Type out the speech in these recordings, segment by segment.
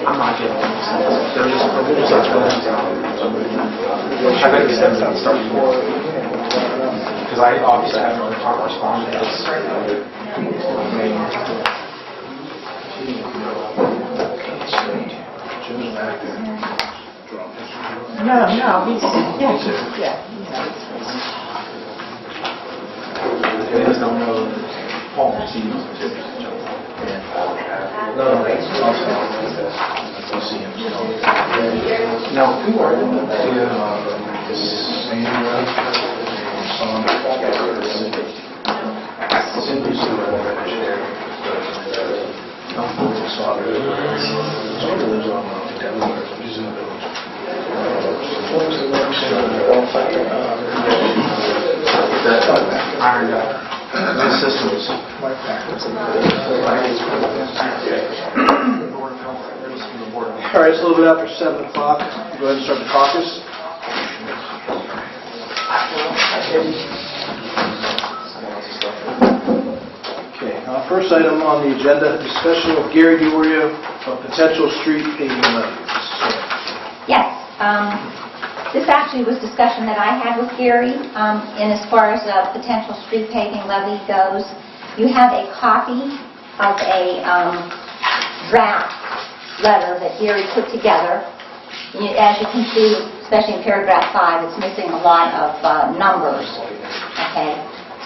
I'm not getting it. They're just I got to get them to start because I obviously have no respond to this. No, he's They just don't know Paul sees. Now, who are Iron the systems. All right, it's a little bit after 7 o'clock. Go ahead and start the caucus. Okay, first item on the agenda, discussion with Gary DiOrio of potential street paving levies. Yes. This actually was discussion that I had with Gary, and as far as a potential street paving levy goes, you have a copy of a draft letter that Gary put together. As you can see, especially in paragraph 5, it's missing a lot of numbers. Okay,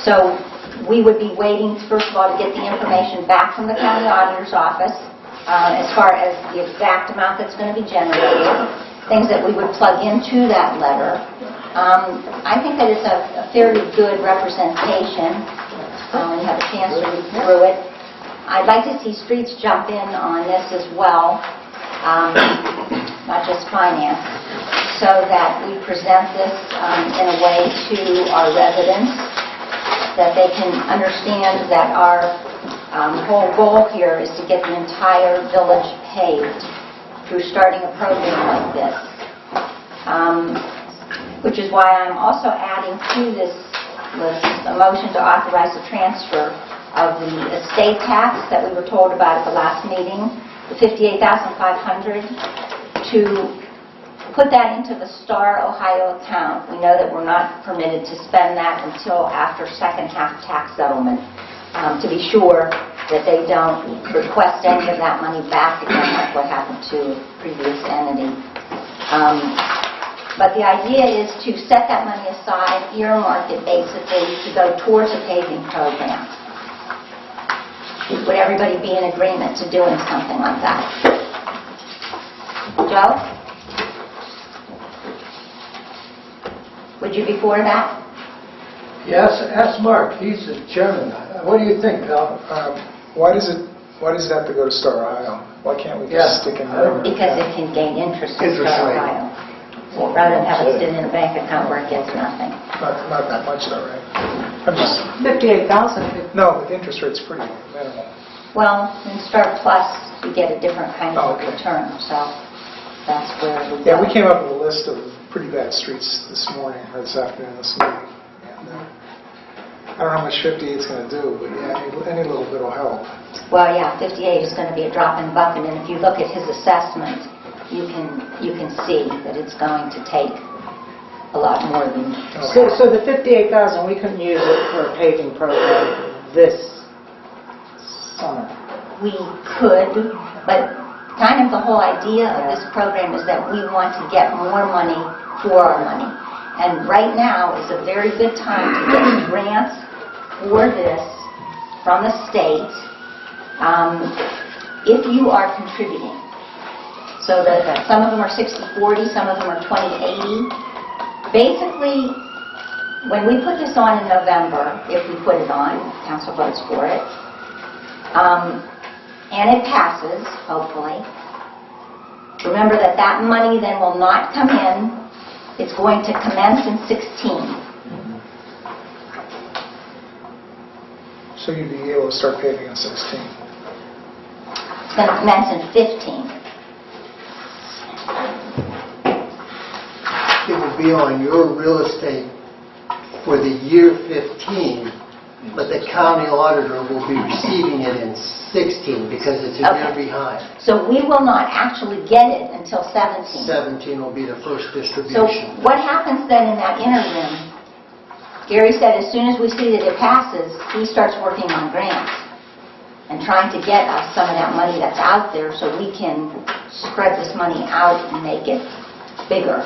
so we would be waiting, first of all, to get the information back from the county auditor's office as far as the exact amount that's going to be generated, things that we would plug into that letter. I think that it's a fairly good representation when you have a chance to read through it. I'd like to see streets jump in on this as well, not just finance, so that we present this in a way to our residents, that they can understand that our whole goal here is to get the entire village paved through starting a program like this, which is why I'm also adding to this list a motion to authorize the transfer of the estate tax that we were told about at the last meeting, the $58,500, to put that into the Star Ohio account. We know that we're not permitted to spend that until after second half tax settlement, to be sure that they don't request any of that money back again, like what happened to a previous entity. But the idea is to set that money aside, earmark it basically to go towards a paving program. Would everybody be in agreement to doing something like that? Joe? Would you be for that? Yes, ask Mark. He's the chairman. What do you think, Al? Why does it have to go to Star Ohio? Why can't we just stick in there? Because it can gain interest in Star Ohio. So rather than have it sit in a bank account where it gets nothing. Not that much though, right? I'm just 58,000. no, the interest rate's pretty minimal. Well, in Star Plus, you get a different kind of okay. return, so that's where we Yeah, go. we came up with a list of pretty bad streets this morning, or this afternoon, this meeting. And, I don't know how much 58 is going to do, but yeah, any little bit will help. Well, yeah, 58 is going to be a drop in the bucket, and if you look at his assessment, you can see that it's going to take a lot more than... So the 58,000, we couldn't use it for a paving program this summer. We could, but kind of the whole idea of this program is that we want to get more money for our money. And right now is a very good time to get grants for this from the state if you are contributing. So that some of them are 60-40, some of them are 20-80. Basically, when we put this on in November, if we put it on, council votes for it, and it passes, hopefully, remember that that money then will not come in. It's going to commence in 16. So you'd be able to start paving in 16. It's going to commence in 15. be on your real estate for the year 15, but the county auditor will be receiving it in 16 because it's a year Okay. behind. So we will not actually get it until 17. 17 will be the first So distribution. what happens then in that interim? Gary said as soon as we see that it passes, he starts working on grants and trying to get us some of that money that's out there so we can spread this money out and make it bigger.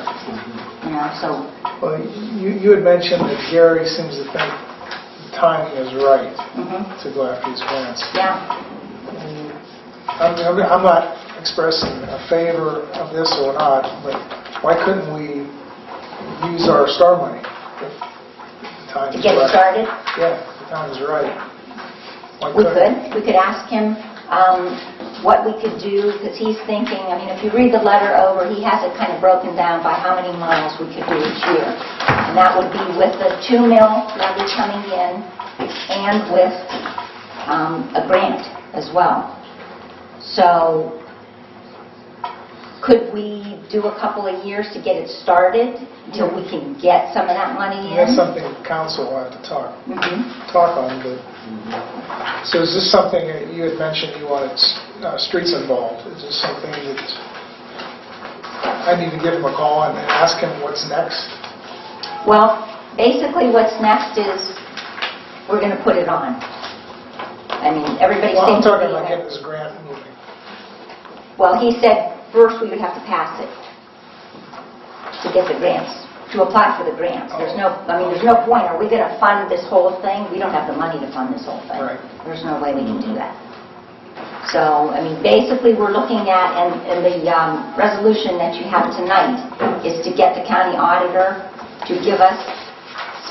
You know, so, Well, you had mentioned that Gary seems to think the timing is right to go after these grants. yeah. I'm not expressing a favor of this or not, but why couldn't we use our STAR money if the time To is get it right? started, Yeah, if the time is right. Why we couldn't- could. We could ask him what we could do, because he's thinking, I mean, if you read the letter over, he has it kind of broken down by how many miles we could do each year. And that would be with the 2 mil levy coming in and with a grant as well. So could we do a couple of years to get it started until we can get some of that money in? That's something council will have to Mhm. talk on, but, so is this something that you had mentioned you wanted streets involved? Is this something that I need to give him a call and ask him what's next? Well, basically what's next is we're going to put it on. I mean, everybody Well, I'm seems to talking be... about getting this grant moving. Well, he said first we would have to pass it to get the grants, to apply for the grants. There's no point. Are we going to fund this whole thing? We don't have the money to fund this whole thing. Right. There's no way we can do that. So, I mean, basically we're looking at, and the resolution that you have tonight is to get the county auditor to give us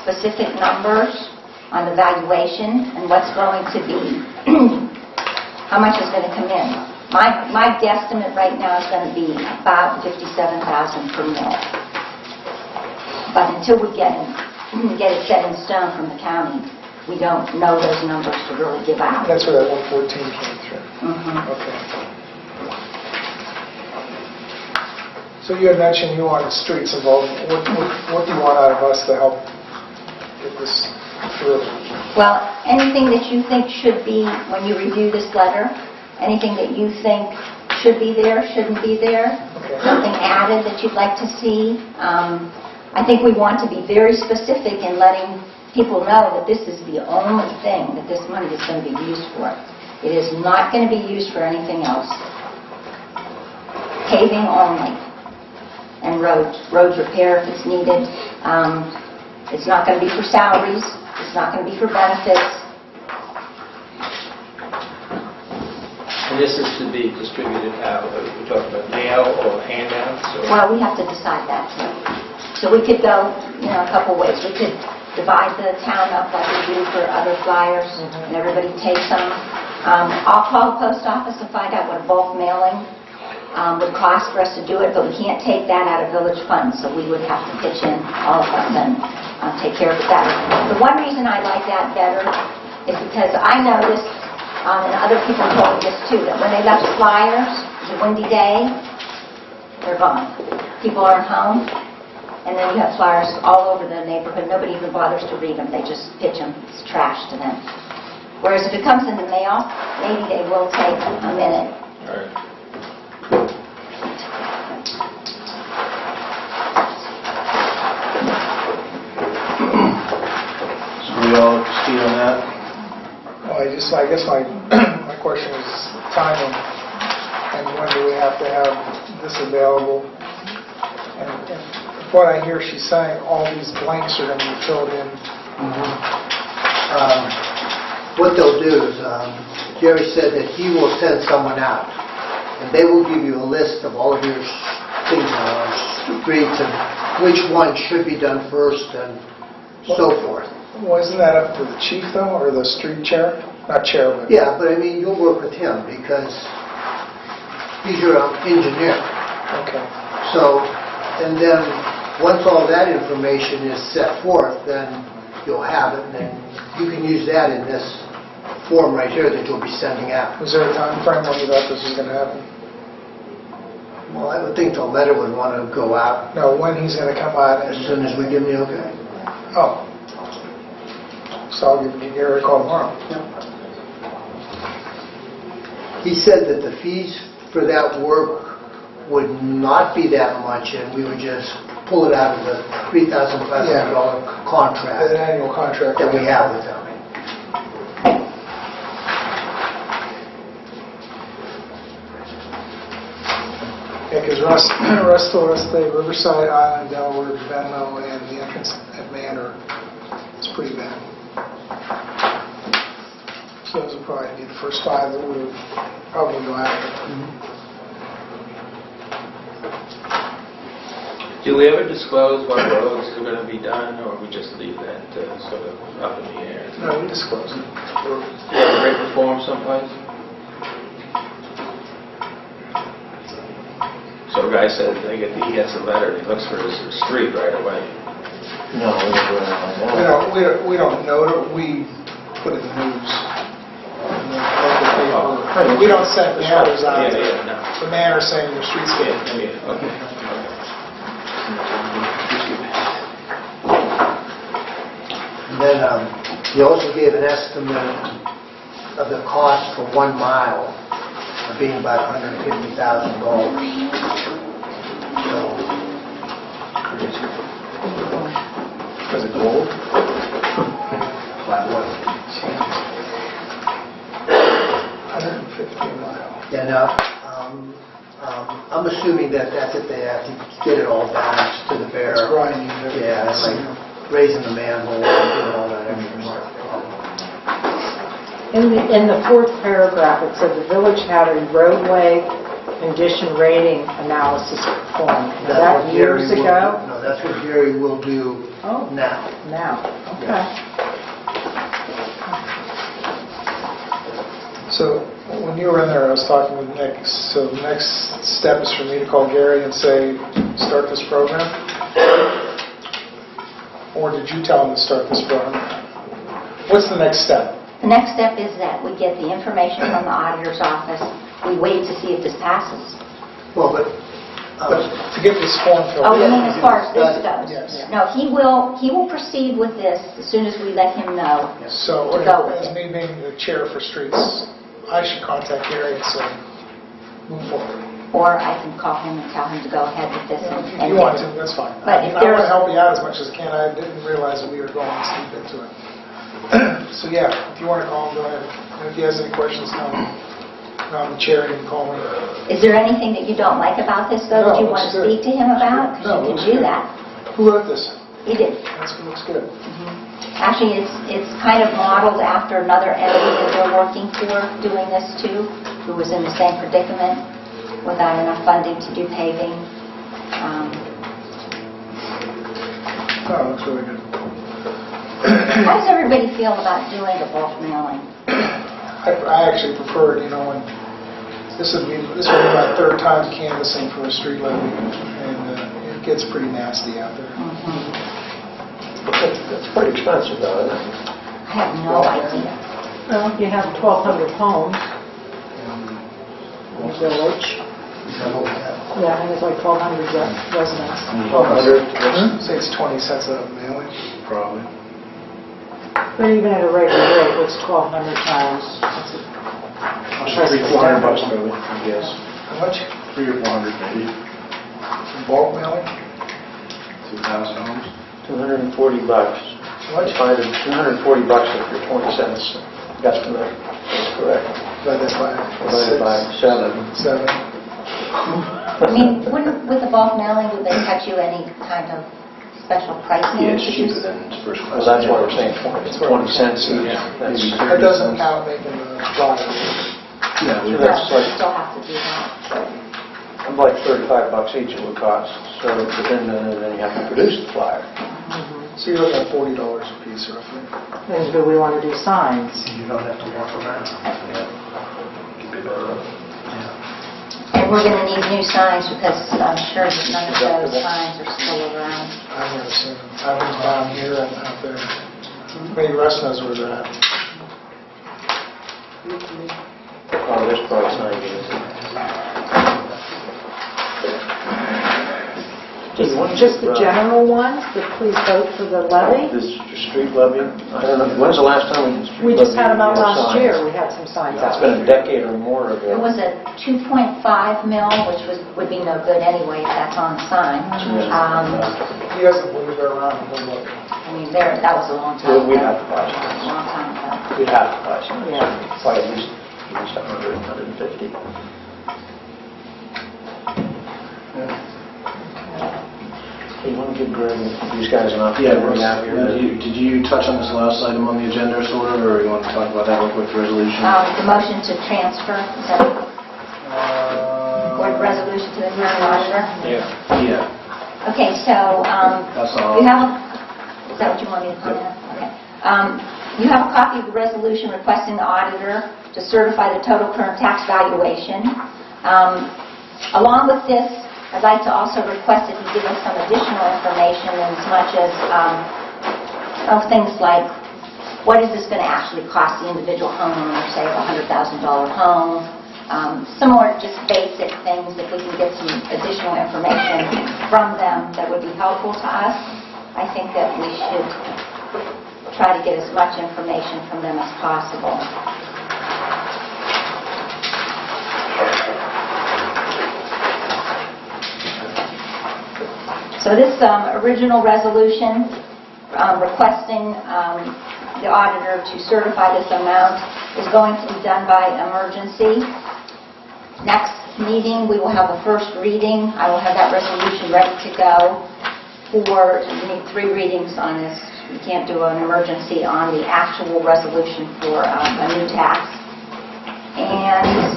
specific numbers on the valuation and what's going to be, how much is going to come in. My guesstimate right now is going to be about $57,000 per mil. But until we get it set in stone from the county, we don't know those numbers to really give out. That's where that 114 came through. Mhm. Okay. So you had mentioned you wanted streets involved. What do you want out of us to help get this through? Well, anything that you think should be, when you review this letter, anything that you think should be there, shouldn't be there, Okay. something added that you'd like to see. I think we want to be very specific in letting people know that this is the only thing that this money is going to be used for. It is not going to be used for anything else. Paving only. And roads repair if it's needed. It's not going to be for salaries. It's not going to be for benefits. And this is to be distributed how? We're talking about mail or handouts? Or? Well, we have to decide that too. So we could go, a couple ways. We could divide the town up like we do for other flyers, and everybody takes them. I'll call the post office and find out what a bulk mailing would cost for us to do it, but we can't take that out of village funds, so we would have to pitch in all of us and take care of it that way. The one reason I like that better is because I noticed, and other people told me this too, that when they left flyers, it's a windy day, they're gone. People aren't home, and then you have flyers all over the neighborhood. Nobody even bothers to read them. They just pitch them. It's trash to them. Whereas if it comes in the mail, maybe they will take a minute. All right. So we all up to speed on that? Well, I guess my my question is timing, and when do we have to have this available? And what I hear she's saying, all these blanks are going to be filled in. What they'll do is, Jerry said that he will send someone out, and they will give you a list of all of your things on streets and which one should be done first and so forth. Well, isn't that up to the chief though, or the street chair? Not chair, but... Yeah, but I mean, you'll work with him because he's your engineer. Okay. So, and then once all that information is set forth, then you'll have it, and then you can use that in this form right here that you'll be sending out. Was there a time frame when you thought this was going to happen? Well, I would think the letter would want to go out No, when he's going to come out as and... soon as we give him the okay. Oh. So I'll give Gary a call tomorrow. He said that the fees for that work would not be that much, and we would just pull it out of the $3,500 An contract annual contract. that we have with them. Yeah, because Russ told us the Riverside Island, Delaware, Venlo, and the entrance at Manor, it's pretty bad. So those would probably be the first 5 that we would probably go after. Do we ever disclose what roads are going to be done, or we just leave that sort of up in the air? No, we disclose it. Do you have a written form someplace? So a guy said he gets a letter, he looks for his street right away. No, we don't do anything like that. We don't note it, we put it in the news. In the local paper. We don't send mailers out. Yeah, no. The mayor saying your street's getting... Yeah, okay. And then he also gave an estimate of the cost for 1 mile of being about $150,000. So, Was it gold? flat one. 150 a mile. And I'm assuming that that's if they have to get it all balanced to the bear. It's grinding. Yeah, it's like raising the manhole and doing all that extra work. In the 4th paragraph, it said the village had a roadway condition rating analysis performed. Was That's that what Gary years will ago? do. No, that's what Gary will do Oh, now. now, okay. So when you were in there, I was talking with Nick, so the next step is for me to call Gary and say, start this program? Or did you tell him to start this program? What's the next step? The next step is that we get the information from the auditor's office. We wait to see if this passes. Well, but But to get this form filled Oh, you out. mean as far as this goes? Yes. No, he will proceed with this as soon as we let him know. So To go with as it. me being the chair for streets, I should contact Gary and say, move forward. Or I can call him and tell him to go ahead with this. If you want to, that's fine. But if I want there's- to help you out as much as I can. I didn't realize that we were going this deep into it. So yeah, if you want to call him, go ahead. And if he has any questions, tell me. I'm the chair, you can call me. Is there anything that you don't like about this, though, that No, you looks want to good. speak to him about? No, Because looks you can do good. that. Who wrote this? He did. Looks good. Actually, it's kind of modeled after another entity that they're working for, doing this too, who was in the same predicament without enough funding to do paving. Oh, looks really good. How does everybody feel about doing the bulk mailing? I actually prefer it, when this would be my 3rd time canvassing for a street levy, and it gets pretty nasty out there. It's pretty expensive though, isn't it? I have no idea. Well, you have 1,200 homes in the village. Is that what we have? Yeah, I think it's like 1,200 residents. 100? Say it's 20 cents a mailing. Probably. But even at a regular rate, what's 1,200 times? $300-400 maybe, I guess. How much? 300 or 400 maybe. Bulk mailing? 2,000 homes. $240. How much? $240 if you're 20 cents. That's correct. That's correct. Divided Divided by 7. 7. I mean, with the bulk mailing, would they cut you any kind of special pricing? Yeah, it's cheaper than first class. Well, that's what we're saying, 20 cents each. That's That doesn't count making the flyer. Yeah, Well, that's you like, still have to do that. like $35 each it would cost. So, but then you have to produce the flyer. So you're looking at $40 a piece roughly. And do we want to do signs? You don't have to walk around. And we're going to need new signs because I'm sure that none of those signs are still around. I've never seen them. I've been down here and out there. Maybe Russ knows where they're at. Oh, this price 90 is Just the general ones, the please vote for the levy? This street levy, I don't know, when's the last time we did street We just levy? had them out Yeah, last signs. year, we had some signs It's out. been a decade or more ago. It was a 2.5 mil, which would be no good anyway if that's on the sign. You guys have moved it around a little bit. I mean, that was a long time ago. We'd have to buy A signs. long time ago. We'd have to buy signs. Yeah. Probably at least 100, 150. Hey, you want to give Greg and these guys an opportunity to bring out here? Did you touch on this last item on the agenda sort of, or you want to talk about that real quick, the resolution? The motion to transfer, is that board resolution to the town auditor? Yeah. Okay, so, That's all. you have, is that what you want me to comment on? Okay. You have a copy of the resolution requesting the auditor to certify the total current tax valuation. Along with this, I'd like to also request that you give us some additional information in as much as things like, what is this going to actually cost the individual homeowner, say a $100,000 home? Some more just basic things, if we can get some additional information from them that would be helpful to us. I think that we should try to get as much information from them as possible. So this original resolution requesting the auditor to certify this amount is going to be done by emergency. Next meeting, we will have a first reading. I will have that resolution ready to go. You need 3 readings on this. You can't do an emergency on the actual resolution for a new tax. And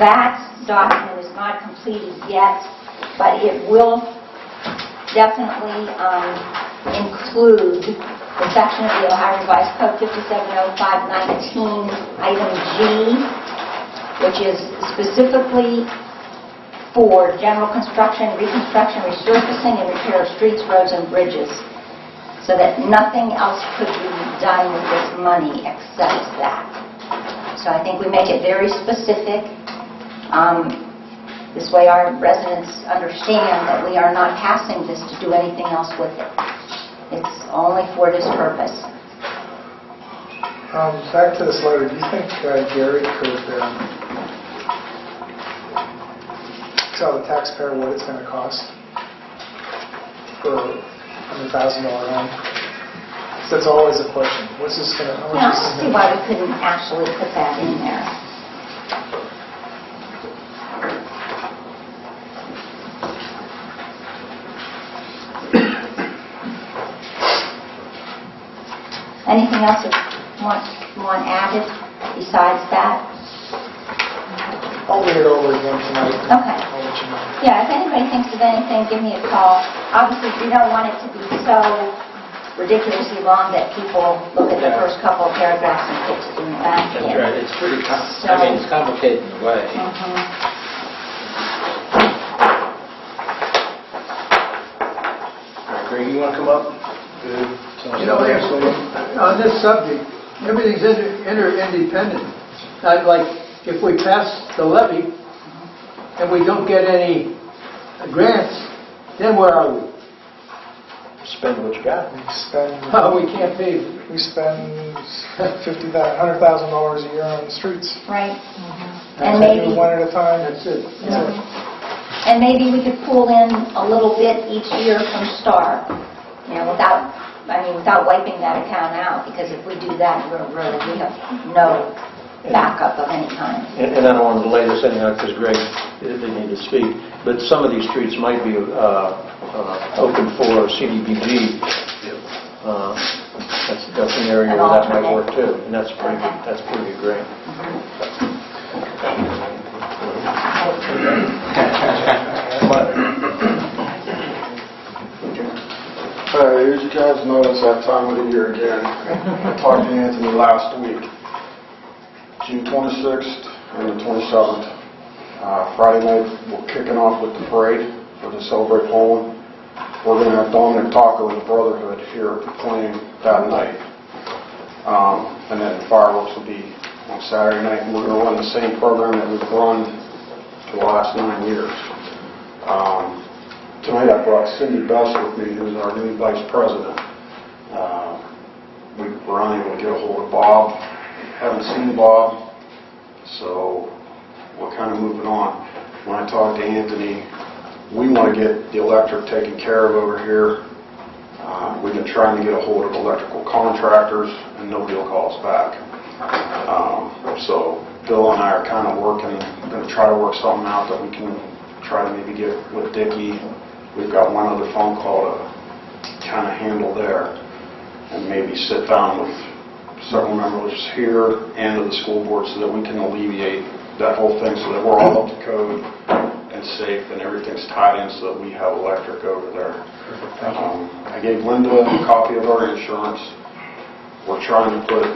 that document is not completed yet, but it will definitely include the section of the Ohio Revised Code 570519, item G, which is specifically for general construction, reconstruction, resurfacing, and repair of streets, roads, and bridges, so that nothing else could be done with this money except that. So I think we make it very specific. This way our residents understand that we are not passing this to do anything else with it. It's only for this purpose. Back to this letter, do you think Gary could tell the taxpayer what it's going to cost for a $100,000 home? That's always a question. What's this going to? Yeah, I don't see why we couldn't actually put that in there. Anything else that you want added besides that? I'll read it over again tonight. Okay. I'll let you know. Yeah, if anybody thinks of anything, give me a call. Obviously, we don't want it to be so ridiculously long that people look at the first couple of paragraphs and put it in the back. That's right, it's pretty, it's complicated in a way. All right, Greg, you want to come up? Good. You know, on this subject, everything's interdependent. Like, if we pass the levy and we don't get any grants, then where are we? Spend what you got. We can't pay. We spend $100,000 a year on the streets. Right. And maybe one at a time. That's it. And maybe we could pull in a little bit each year from STAR, without wiping that account out, because if we do that, we have no backup of any kind. And I don't want to delay this anyhow because Greg didn't need to speak, but some of these streets might be open for CDBG. That's an area where that might work too, and that's pretty good. That's pretty good grant. As you guys know, it's that time of the year again. I talked to Anthony last week, June 26th and the 27th. Friday night, we're kicking off with the parade for the Celebrate Poland. We're going to have Dominic Taco and the Brotherhood here playing that night. And then fireworks will be on Saturday night. And we're going to run the same program that we've run for the last 9 years. tonight I brought Cindy Best with me, who's our new vice president. We were unable to get a hold of Bob. Haven't seen Bob, so we're kind of moving on. When I talked to Anthony, we want to get the electric taken care of over here. We've been trying to get a hold of electrical contractors, and nobody will call us back. So Bill and I are kind of working, going to try to work something out that we can try to maybe get with Dickie. We've got one other phone call to kind of handle there, and maybe sit down with several members here and of the school board so that we can alleviate that whole thing so that we're all up to code and safe and everything's tied in so that we have electric over there. I gave Linda a copy of our insurance. We're trying to put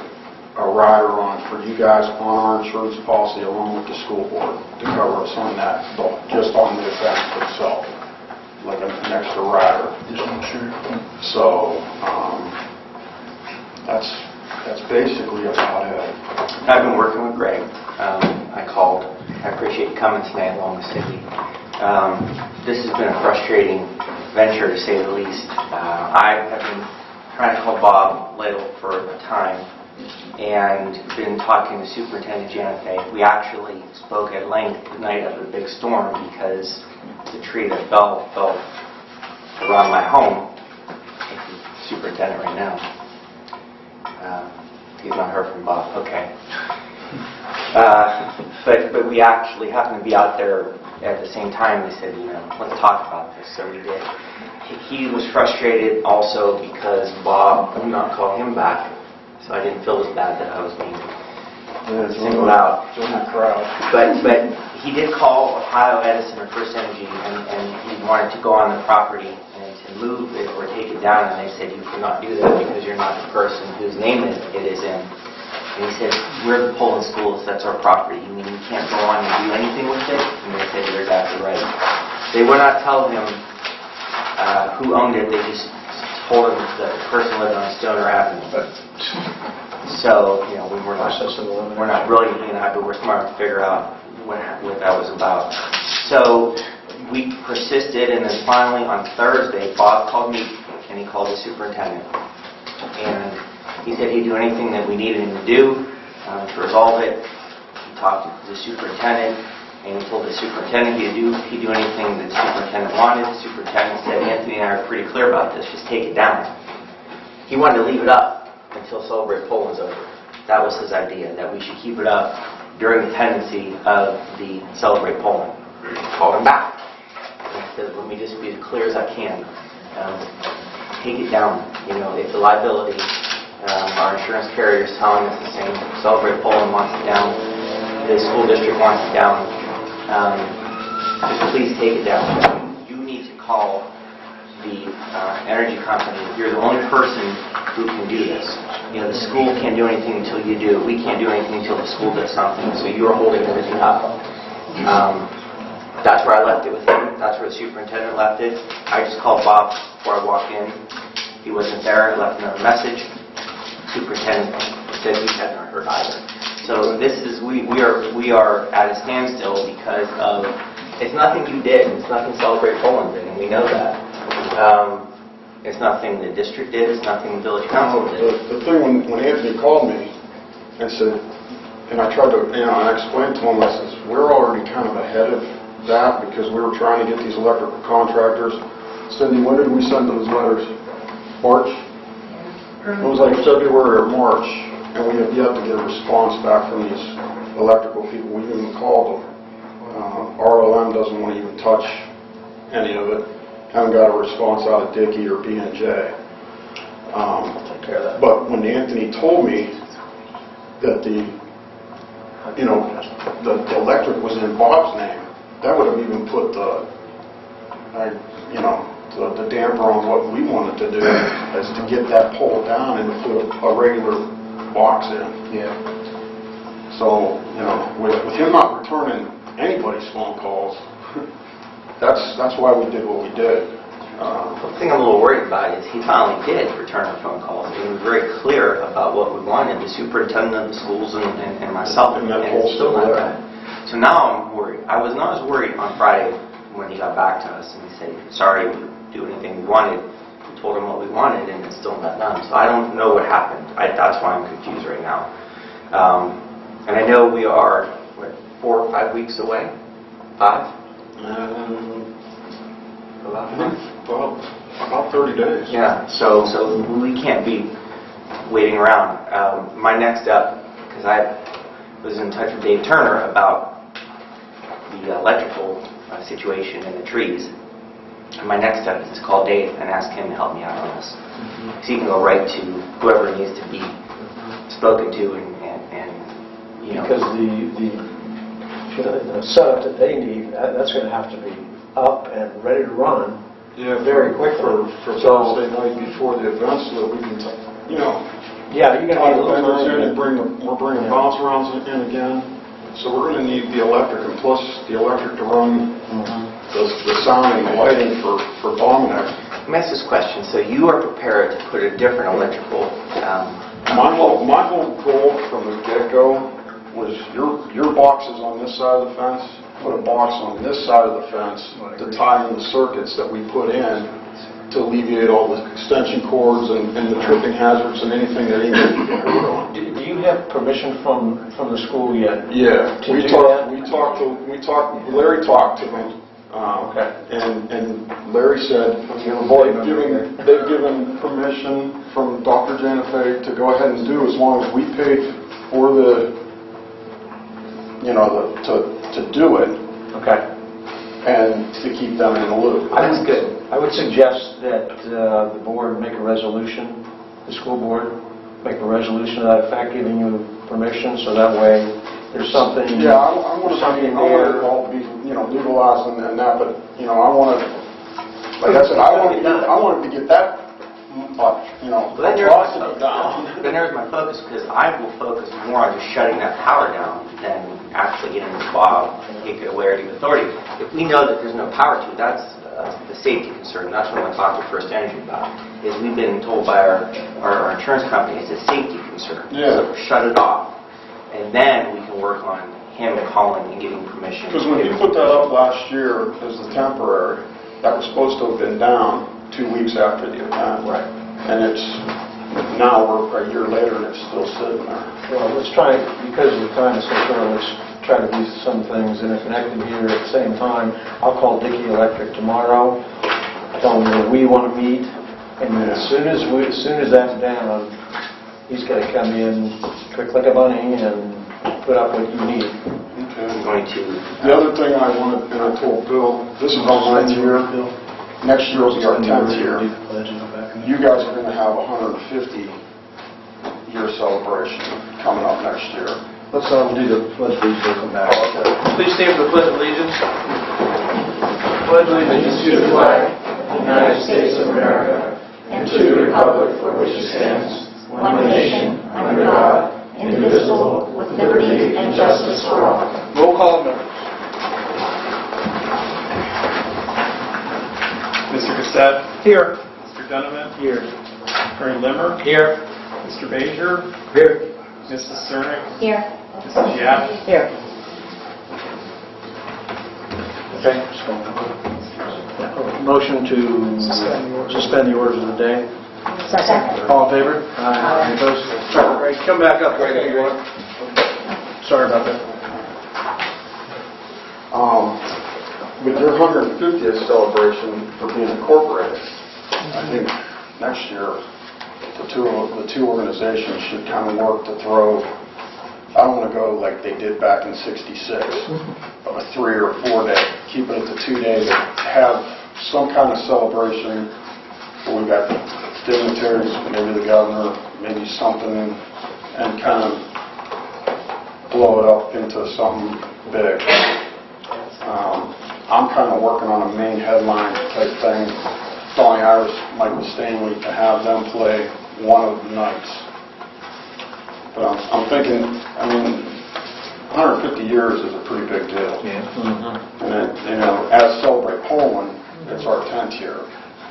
a rider on for you guys on our insurance policy along with the school board to cover us on that, just on the event itself, like an extra rider. So that's basically about it. I've been working with Greg. I called. I appreciate you coming tonight along with Cindy. This has been a frustrating venture, to say the least. I have been trying to call Bob Little for a time and been talking to Superintendent Janifay. We actually spoke at length the night of the big storm because the tree that fell around my home. Superintendent right now. He's not heard from Bob. Okay. But we actually happened to be out there at the same time. We said, let's talk about this. So we did. He was frustrated also because Bob would not call him back. So I didn't feel as bad that I was being singled out. But he did call Ohio Edison or First Energy, and he wanted to go on the property and to move it or take it down. And they said, you cannot do that because you're not the person whose name it is in. And he said, we're the Poland schools, that's our property. You mean you can't go on and do anything with it? And they said, you're exactly right. They would not tell him who owned it. They just told him that the person lived on Stoner Avenue. So, we're not really, but we're smart to figure out what that was about. So we persisted, and then finally on Thursday, Bob called me, and he called the superintendent. And he said he'd do anything that we needed him to do to resolve it. He talked to the superintendent, and he told the superintendent he'd do anything that the superintendent wanted. The superintendent said, Anthony and I are pretty clear about this, just take it down. He wanted to leave it up until Celebrate Poland's over. That was his idea, that we should keep it up during the pendency of the Celebrate Poland. Called him back. He said, let me just be as clear as I can. Take it down. It's a liability. Our insurance carrier is telling us the same. Celebrate Poland wants it down. The school district wants it down. Just please take it down. You need to call the energy company. You're the only person who can do this. The school can't do anything until you do. We can't do anything until the school does something. So you're holding everything up. That's where I left it with him. That's where the superintendent left it. I just called Bob before I walked in. He wasn't there. I left another message. Superintendent said he had not heard either. So this is we are at a standstill because of it's nothing you did. It's nothing Celebrate Poland did, and we know that. It's nothing the district did. It's nothing the village council did. The thing when Anthony called me and said, and I tried to, I explained to him, I said, we're already kind of ahead of that because we were trying to get these electrical contractors. Cindy, when did we send those letters? March? It was like February or March, and we have yet to get a response back from these electrical people. We even called them. RLM doesn't want to even touch any of it. Haven't got a response out of Dickie or B&J. But when Anthony told me that the electric was in Bob's name, that would have even put the damper on what we wanted to do, is to get that pole down and to put a regular box in. Yeah. So, with him not returning anybody's phone calls, that's why we did what we did. The thing I'm a little worried about is he finally did return the phone calls. He was very clear about what we wanted, the superintendent of the schools and myself, And that it's pole's still still not there. that. So now I'm worried. I was not as worried on Friday when he got back to us and we said, sorry, we didn't do anything we wanted. We told him what we wanted and it's still not done. So I don't know what happened. That's why I'm confused right now. And I know we are, what, 4 or 5 weeks away? 5? About 30 days. Yeah, so we can't be waiting around. My next step, because I was in touch with Dave Turner about the electrical situation in the trees. And my next step is to call Dave and ask him to help me out on this. So he can go right to whoever needs to be spoken to and you know. Because the setup that they need, that's going to have to be up and ready to run. Yeah, very quickly. For Thursday night before the event, so that we can, Yeah, you're going to tie need the a little vendors in time. and we're bringing bounce arounds in again. So we're going to need the electric and plus the electric to run the sound and the lighting for Dominic. Let me ask this question. So you are prepared to put a different electrical... My whole goal from the get-go was your box is on this side of the fence, put a box on this side of the fence to tie in the circuits that we put in to alleviate all the extension cords and the tripping hazards and anything that ain't going to get hurt on. Do you have permission from the school yet? Yeah, To do that? Larry talked to me. Okay. And Larry said they've given permission from Dr. Janifei to go ahead and do as long as we paid for to do it Okay. and to keep them in the loop. That's good. I would suggest that the board make a resolution, the school board make a resolution to that effect, giving you permission, so that way there's something. Yeah, I want to be there. all be legalized and that, but I want to, like I said, I wanted to get that process down. But there's my focus, because I will focus more on just shutting that power down than actually getting involved and take it away or the authority. If we know that there's no power to it, that's the safety concern. That's what I want to talk to First Energy about. Is we've been told by our insurance company it's a safety concern. Yeah. So shut it off, and then we can work on him calling and getting permission. Because when you put that up last year as the temporary, that was supposed to have been down 2 weeks after the event. Right. And now we're a year later and it's still sitting there. Well, let's try, because of the time is concerned, let's try to do some things interconnected here at the same time. I'll call Dickey Electric tomorrow, tell them that we want to meet, and as soon as that's down, he's got to come in, click like a bunny, and put up what you need. Okay. I'm going to... The other thing I wanted, and I told Bill, this is our 9th year. Next year will be our 10th year. You guys are going to have a 150-year celebration coming up next year. Let's do the pledge, please, we'll come back. Okay. Please stand for the Pledge of Allegiance. Pledge allegiance to the flag of the United States of America and to the republic for which it stands, one nation, under God, indivisible, with liberty and justice for all. Roll call, members. Mr. Cassett? Here. Mr. Donovan? Here. Attorney Limmer? Here. Mr. Bazier? Here. Mrs. Cernick? Here. Mrs. Yap? Here. Okay. Motion to suspend the orders of the day. Second. All in favor? Aye. Opposed? All right, come back up, Greg, if you want. Sorry about that. With your 150th celebration for being incorporated, I think next year the two organizations should kind of work to throw. I don't want to go like they did back in '66, of a 3 or 4 day. Keep it at the 2 days. Have some kind of celebration where we got dignitaries, maybe the governor, maybe something, and kind of blow it up into something big. I'm kind of working on a main headline type thing, Donny Iris, Michael Stanley, to have them play one of the nights. But I'm thinking, 150 years is a pretty big deal. Yeah. And as Celebrate Poland, it's our 10th year.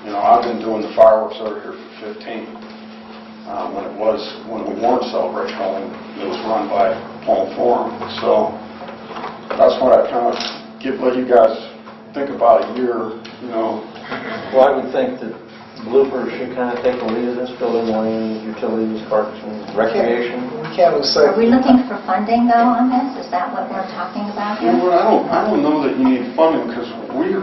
I've been doing the fireworks over here for 15. When we weren't Celebrate Poland, it was run by Poland Forum. So that's what I kind of let you guys think about a year, you know. Well, I would think that Blooper should kind of take the lead of this, building lanes, utilities, parks, and recreation. We can't lose sight. Are we looking for funding though on this? Is that what we're talking about You here? know what, I don't know that you need funding, because we're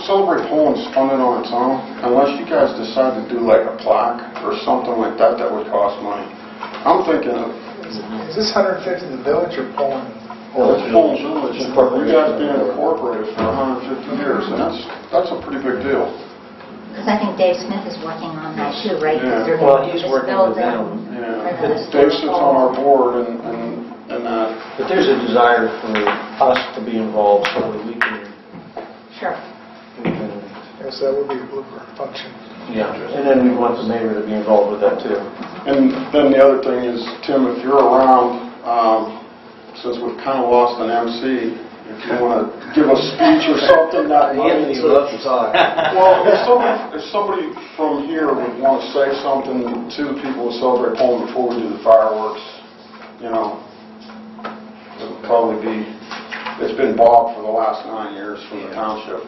Celebrate Poland's funded on its own, unless you guys decide to do like a plaque or something like that that would cost money. I'm thinking of, Is this 150 the village or Poland? well, it's Poland's Village, you guys being incorporated for 150 years, and that's a pretty big deal. Because I think Dave Smith is working on that too, right? 'Cause Yeah. they're Well, gonna he's do this working with building. them. Yeah, For the Dave sits on our historical- board and that. But there's a desire for us to be involved so that we can, Sure. Yes, that would be a blooper function. yeah. And then we want the mayor to be involved with that too. And then the other thing is, Tim, if you're around, since we've kind of lost an MC, if you want to give a speech or something that night. Anthony would love to talk. Well, if somebody from here would want to say something to the people who Celebrate Poland before we do the fireworks, you know, it would probably be, it's been Bob for the last 9 years from the township.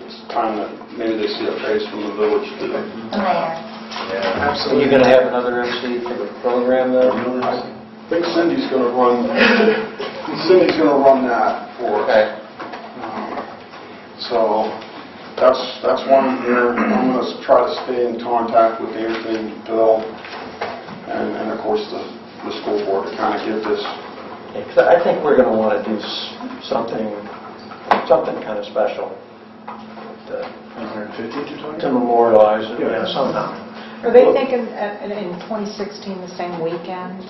It's time that maybe they see a face from the village too. The mayor. Are you going to have another MC for the program though? I think Cindy's going to run that for us. Okay. So that's one here. I'm going to try to stay in contact with Anthony, Bill, and of course the school board to kind of get this. Yeah, 'cause I think we're going to want to do something kind of special. 150 To memorialize it, yeah, somehow. Are they thinking in 2016 the same weekend?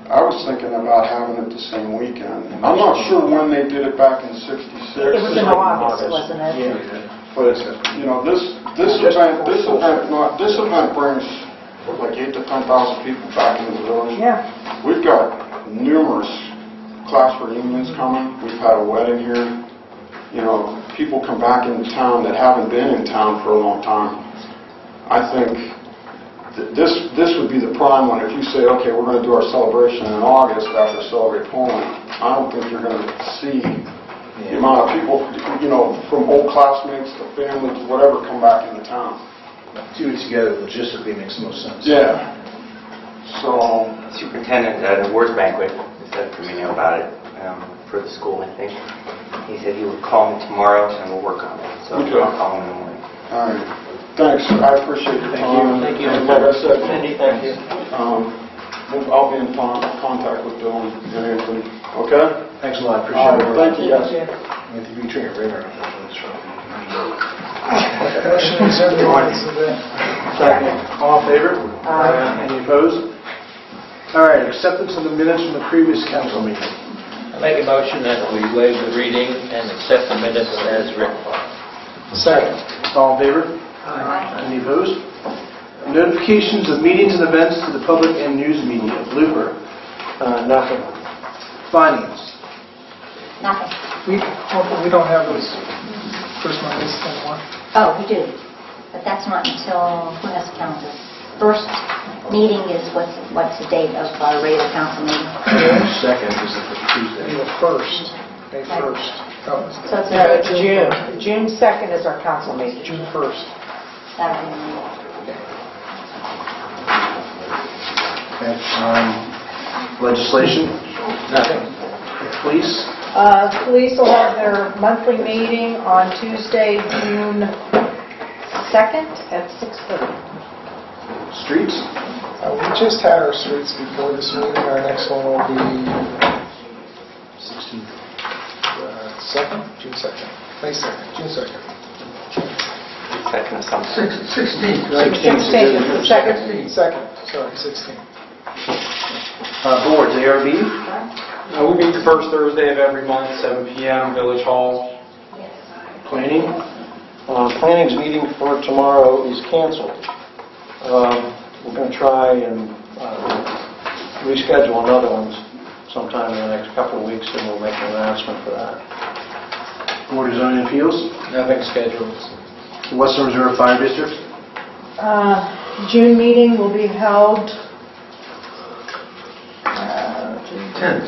I was thinking about having it the same weekend. I'm not sure when they did it back in '66. It was in August, wasn't it? Yeah. But you know, this event brings like 8,000 to 10,000 people back into the village. Yeah. We've got numerous class reunions coming. We've had a wedding here. You know, people come back into town that haven't been in town for a long time. I think this would be the prime one. If you say, okay, we're going to do our celebration in August after Celebrate Poland, I don't think you're going to see the amount of people, you know, from old classmates to families, whatever, come back into town. 2 weeks together logistically makes the most sense. Yeah. So, Superintendent at an awards banquet said to me about it for the school, I think. He said he would call me tomorrow and we'll work on it. So Okay. I'll call him in the morning. all right. Thanks. I appreciate your time. Thank you. And like I said, Cindy, thank you. I'll be in contact with Bill and Anthony. Okay? Thanks a lot, All appreciate right. it. Thank you. Yes. I think you can turn your radar on. Motion to accept the ordinance today. Second. All in favor? Aye. Any opposed? All right, acceptance of the minutes from the previous council meeting. I make a motion that we waive the reading and accept the minutes as written. Second. All in favor? Aye. Any opposed? Notifications of meetings and events to the public and news media. Blooper. Nothing. Finance. Nothing. We don't have those first Mondays anymore. Oh, we do. But that's not until, who has the calendar? First meeting is what's the date of our regular council meeting? Second is the Tuesday. May 1st. May 1st. That was So it's No, June. June 2nd is our council meeting. June 1st. Saturday. Okay. Legislation. Nothing. Police. Police will have their monthly meeting on Tuesday, June 2nd at 6:30. Streets. We just had our streets before this meeting. Our next one will be 16th. 2nd? June 2nd. May 2nd. June 2nd. Second of something. 16th. 16th, second. 16th. Boards, ARB. Uh, We meet the first Thursday of every month, 7 p.m., Village Hall. Planning. Planning's meeting for tomorrow is canceled. We're going to try and reschedule another one sometime in the next couple of weeks, and we'll make an announcement for that. Board of Zoning Appeals. Nothing scheduled. Western Reserve Fire District. June meeting will be held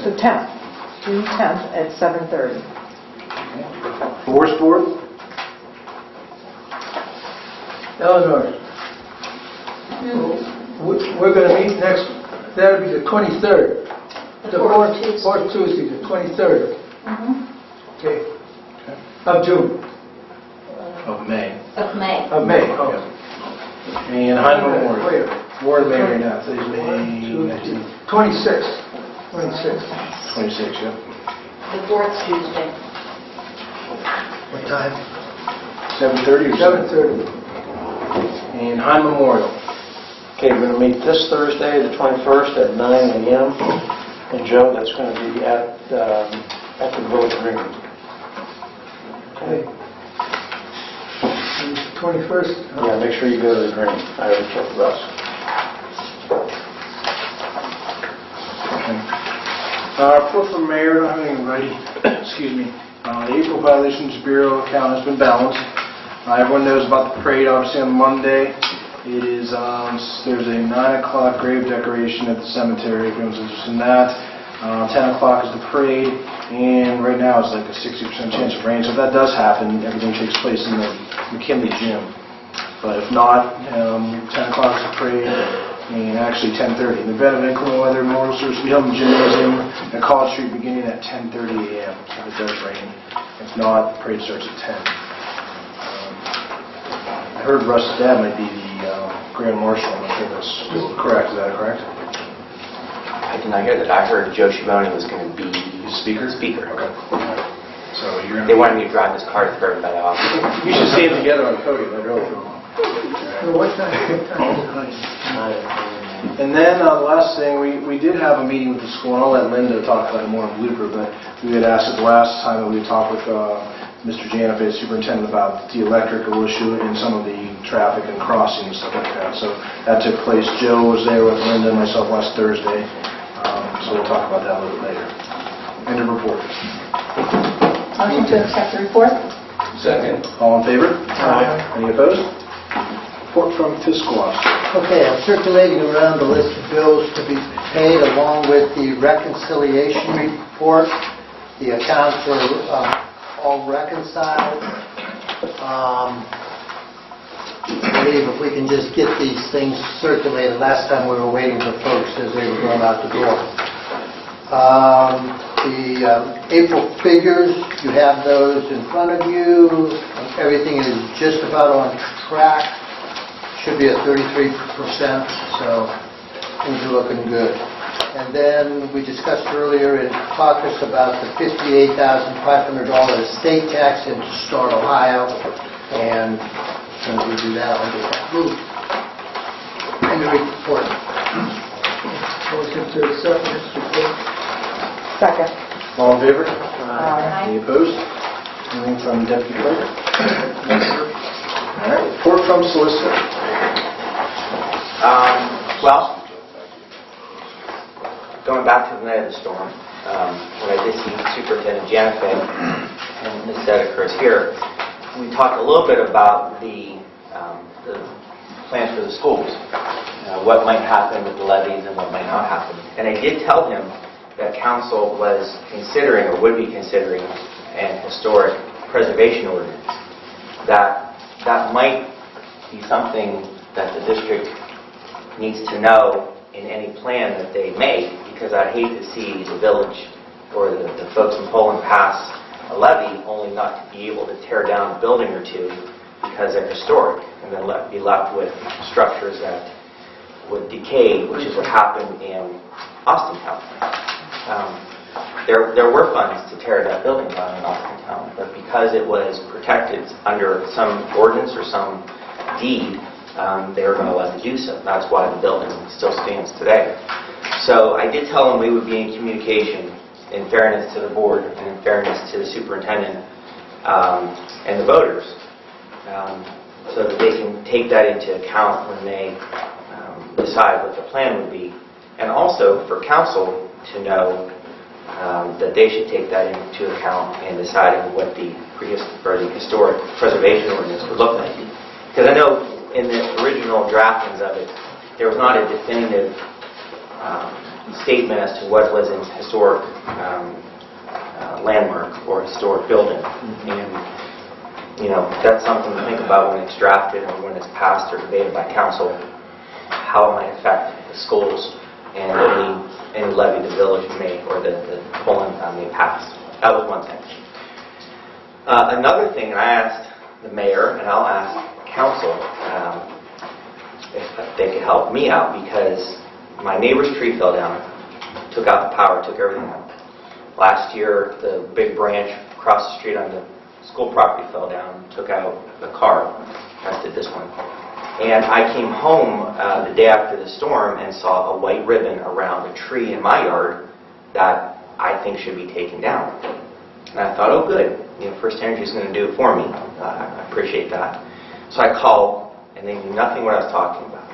the 10th, June 10th at 7:30. Forest Board. Eleanor, we're going to meet next, that'll be the 23rd. The fourth Tuesday. Fourth Tuesday, the 23rd. Okay. Of June. Of May. Of May. Of May, oh. And Hyman Memorial. Wait. We're in May right now. Today's May 19th. 26th. 26th. 26, yep. The fourth Tuesday. What time? 7:30 or 7:30. And High Memorial. Okay, we're going to meet this Thursday, the 21st at 9 a.m. And Joe, that's going to be at the Village Green. Okay. 21st. Yeah, make sure you go to the Green. I already checked the bus. Report from Mayor, I don't have anything ready. Excuse me. The April Violations Bureau account has been balanced. Everyone knows about the parade, obviously, on Monday. It is, there's a 9 o'clock grave decoration at the cemetery, if anyone's interested in that. 10 o'clock is the parade, and right now it's like a 60% chance of rain. So if that does happen, everything takes place in the McKinley Gym. But if not, 10 o'clock is the parade, and actually 10:30. In the event of inclement weather, memorial service will be held in the gymnasium at College Street beginning at 10:30 a.m. So if it does rain. If not, the parade starts at 10. I heard Russ's dad might be the Grand Marshal. I'm not sure if that's correct. Is that correct? I did not hear that. I heard Joe Schiavone was going to be Speaker? Speaker. Okay. So you're They going to... wanted me to drive this car to throw everybody off. You should stand together on the podium. They're really cool. What time is it? And then the last thing, we did have a meeting with the school, and I'll let Linda talk about it more in Blooper, but we had asked it the last time that we talked with Mr. Janoff, superintendent, about the electrical issue and some of the traffic and crossing and stuff like that. So that took place. Joe was there with Linda and myself last Thursday, so we'll talk about that a little bit later. End of report. Motion to accept the report? Second. All in favor? Aye. Any opposed? Report from fiscal officer. Okay, I'm circulating around the list of bills to be paid along with the reconciliation report. The accounts are all reconciled. I believe if we can just get these things circulated. Last time we were waiting for folks as they were going out the door. The April figures, you have those in front of you. Everything is just about on track. Should be at 33%, so things are looking good. And then we discussed earlier in caucus about the $58,500 estate tax in Start, Ohio, and as we do that, I'll get that moved. And the report. Motion to accept this report. Second. All in favor? Aye. Any opposed? Anything from Deputy Clerk? All right, report from Solicitor. Well, going back to the night of the storm, when I did see Superintendent Janoff and Ms. Dedeker is here, we talked a little bit about the plans for the schools, what might happen with the levies and what might not happen. And I did tell him that council was considering or would be considering an historic preservation ordinance. That might be something that the district needs to know in any plan that they make, because I'd hate to see the village or the folks in Poland pass a levy only not to be able to tear down a building or two because they're historic, and then be left with structures that would decay, which is what happened in Austintown. There were funds to tear that building down in Austintown, but because it was protected under some ordinance or some deed, they were going to let it do so. That's why the building still stands today. So I did tell them we would be in communication, in fairness to the board and in fairness to the superintendent and the voters, so that they can take that into account when they decide what the plan would be. And also for council to know that they should take that into account in deciding what the historic preservation ordinance would look like. Because I know in the original draftings of it, there was not a definitive statement as to what was a historic landmark or historic building. And that's something to think about when it's drafted or when it's passed or debated by council, how it might affect the schools and any levy the village may, or the Poland may pass. That was one thing. Another thing, and I asked the mayor, and I'll ask council if they could help me out, because my neighbor's tree fell down, took out the power, took everything out. Last year, the big branch across the street on the school property fell down, took out the car, as did this one. And I came home the day after the storm and saw a white ribbon around a tree in my yard that I think should be taken down. And I thought, oh good, First Energy is going to do it for me. I appreciate that. So I called, and they knew nothing what I was talking about.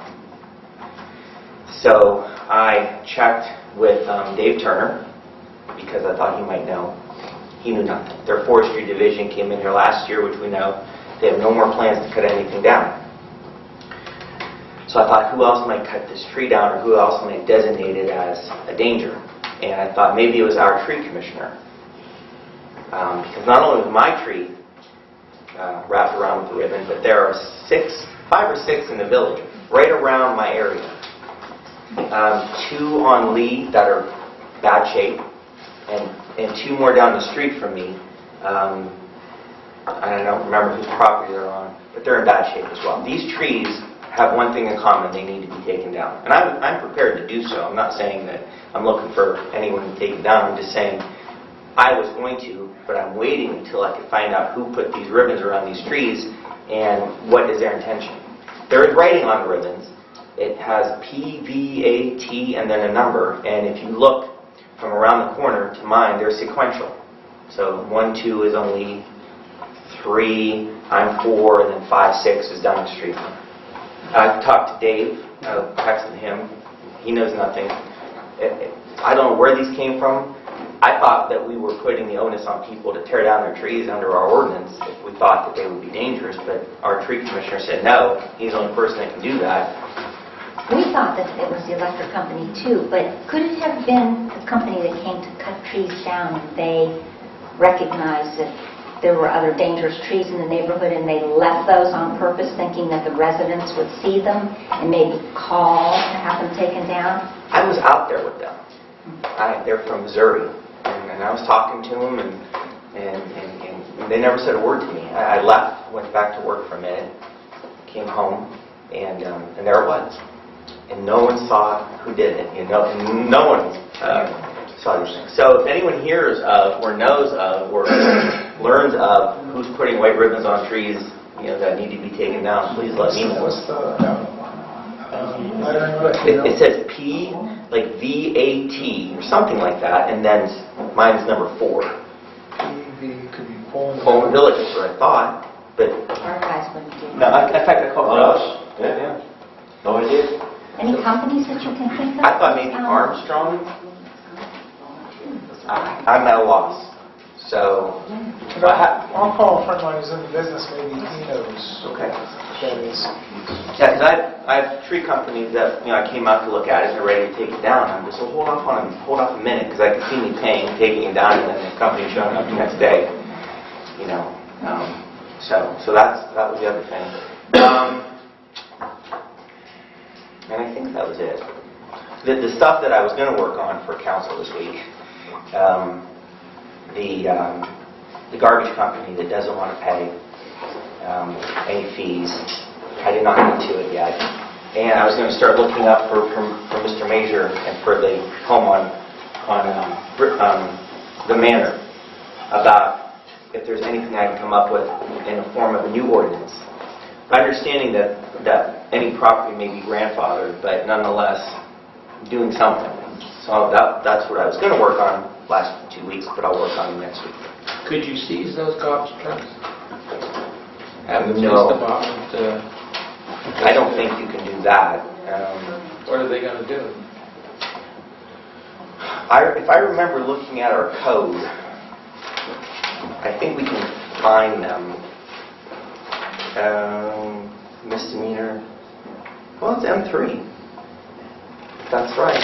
So I checked with Dave Turner, because I thought he might know. He knew nothing. Their forestry division came in here last year, which we know they have no more plans to cut anything down. So I thought, who else might cut this tree down, or who else might designate it as a danger? And I thought maybe it was our tree commissioner. Because not only was my tree wrapped around with the ribbon, but there are 5 or 6 in the village, right around my area. 2 on Lee that are bad shape, and 2 more down the street from me. I don't remember whose property they're on, but they're in bad shape as well. These trees have one thing in common: they need to be taken down. And I'm prepared to do so. I'm not saying that I'm looking for anyone to take it down. I'm just saying I was going to, but I'm waiting until I could find out who put these ribbons around these trees and what is their intention. There is writing on the ribbons. It has PVAT and then a number, and if you look from around the corner to mine, they're sequential. So 1, 2 is only 3, I'm 4, and then 5, 6 is down the street. I talked to Dave, I texted him, he knows nothing. I don't know where these came from. I thought that we were putting the onus on people to tear down their trees under our ordinance if we thought that they would be dangerous, but our tree commissioner said no, he's the only person that can do that. We thought that it was the electric company too, but could it have been the company that came to cut trees down and they recognized that there were other dangerous trees in the neighborhood and they left those on purpose thinking that the residents would see them and maybe call to have them taken down? I was out there with them. They're from Missouri, and I was talking to them, and they never said a word to me. I left, went back to work for a minute, came home, and there it was. And no one saw who did it, and no one saw these things. So if anyone hears of, or knows of, or learns of who's putting white ribbons on trees, that need to be taken down, please let me know. What's the lettering? It says P, like VAT, or something like that, and then mine's number 4. PV could be Poland. Poland Village is what I thought, but Our guys wouldn't do no. that. In fact, I called Us? Yeah. No idea. Any companies that you can think of? I thought maybe Armstrong. I'm at a loss. So, I'll call a friend of mine who's in the business, maybe he knows. okay. That is. Yeah, because I have tree companies that I came out to look at it and they're ready to take it down. I'm just hold off a minute, because I could see me paying, taking it down, and then the company showing up the next day. So that was the other thing. And I think that was it. The stuff that I was going to work on for council this week, the garbage company that doesn't want to pay any fees, I did not get to it yet. And I was going to start looking up for Mr. Major and for the home on the manor about if there's anything I can come up with in the form of a new ordinance. Understanding that any property may be grandfathered, but nonetheless doing something. So that's what I was going to work on last 2 weeks, but I'll work on it next week. Could you seize those garbage trucks? Have the No. police department, I don't think you can do that. what are they going to do? If I remember looking at our code, I think we can fine them. Misdemeanor. Well, it's M3. That's right.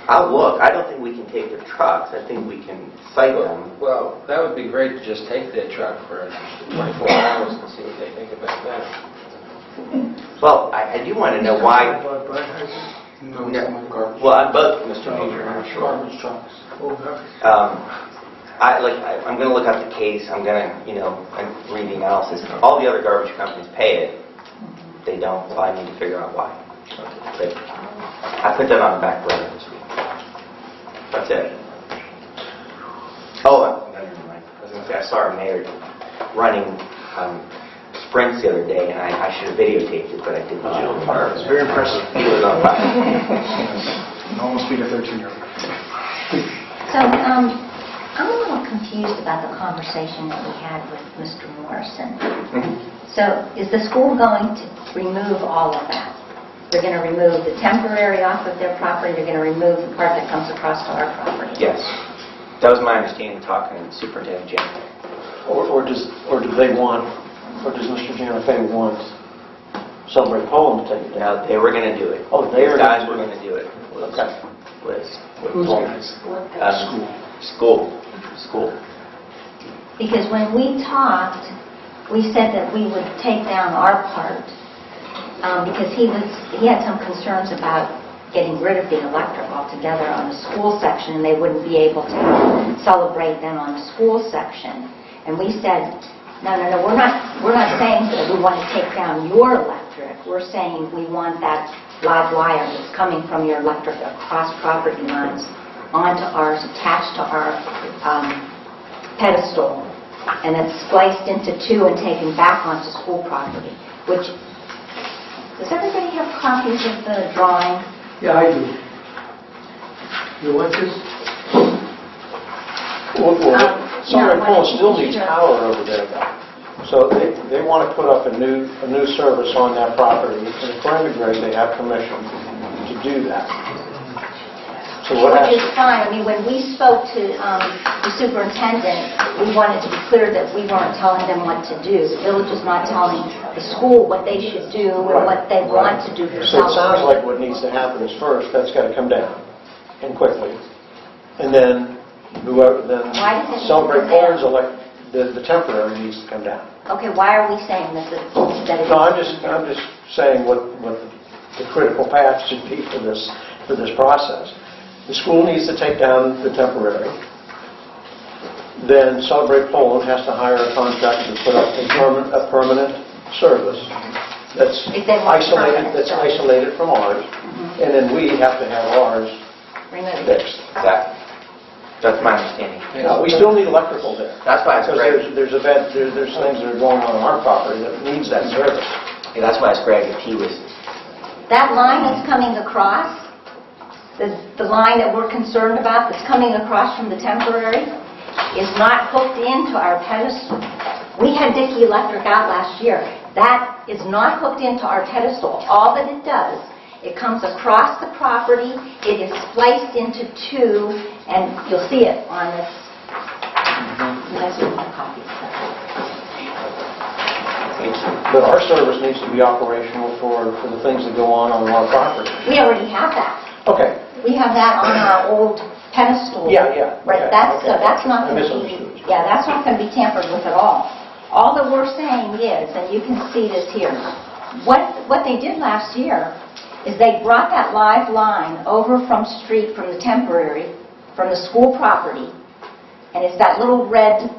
I'll look. I don't think we can take their trucks. I think we can cite them. Well, that would be great to just take their truck for 24 hours and see what they think about that. Well, I do want to know why. No, it's on the garbage. Well, on both, Mr. Major, I'm sure. Garbage trucks. I'm going to look up the case. I'm going to, read the analysis. All the other garbage companies pay it. They don't, so I need to figure out why. But I put that on the back burner this week. That's it. Oh, never mind. I was going to say, I saw our mayor running sprints the other day, and I should have videotaped it, but I didn't. It's very impressive. He was on fire. No one will speak a 13-year-old. So, I'm a little confused about the conversation that we had with Mr. Morrison. So, is the school going to remove all of that? They're going to remove the temporary off of their property, they're going to remove the part that comes across to our property? Yes. That was my understanding talking to Superintendent Jim. Or does Mr. Janifei want Celebrate Poland to take it down? No, they were going to do it. Oh, they These were guys gonna were going to do it. Okay. Who's guys? School. Because when we talked, we said that we would take down our part, because he had some concerns about getting rid of the electric altogether on the school section, and they wouldn't be able to celebrate them on the school section. And we said, no, we're not saying that we want to take down your electric. We're saying we want that live wire that's coming from your electric across property lines onto ours, attached to our pedestal, and it's spliced into two and taken back onto school property. Which, does everybody have copies of the drawing? Yeah, I do. You want this? Celebrate Poland still needs power over there, though. So they want to put up a new service on that property. And according to Greg, they have permission to do that. So what Which is happens? fine. I mean, when we spoke to the superintendent, we wanted to be clear that we weren't telling them what to do. The village is not telling the school what they should do or what they want to do for So it sounds like Celebrate. what needs to happen is first, that's got to come down, and quickly. And then Why does it need to Celebrate come down? Poland's the temporary needs to come down. Okay, why are we saying that it No, I'm just saying what the critical path should be for this process. The school needs to take down the temporary. Then Celebrate Poland has to hire a contractor to put up a permanent service that's If they want isolated permanent service. isolated from ours, and then we have to have ours removed? fixed. Exactly. That's my understanding. We still need electrical there. That's why it's Because great. there's things that are going on our property that needs that service. Yeah, that's why it's great if he was. That line that's coming across, the line that we're concerned about that's coming across from the temporary, is not hooked into our pedestal. We had Dickey Electric out last year. That is not hooked into our pedestal. All that it does, it comes across the property, it is spliced into two, and you'll see it on this. You guys will have copies of that. But our service needs to be operational for the things that go on our property. We already have that. Okay. We have that on our old pedestal. Yeah. Right, Okay, so okay. that's not I going to be, misunderstood. that's not going to be tampered with at all. All that we're saying is, and you can see this here, what they did last year is they brought that live line over from the temporary, from the school property, and it's that little red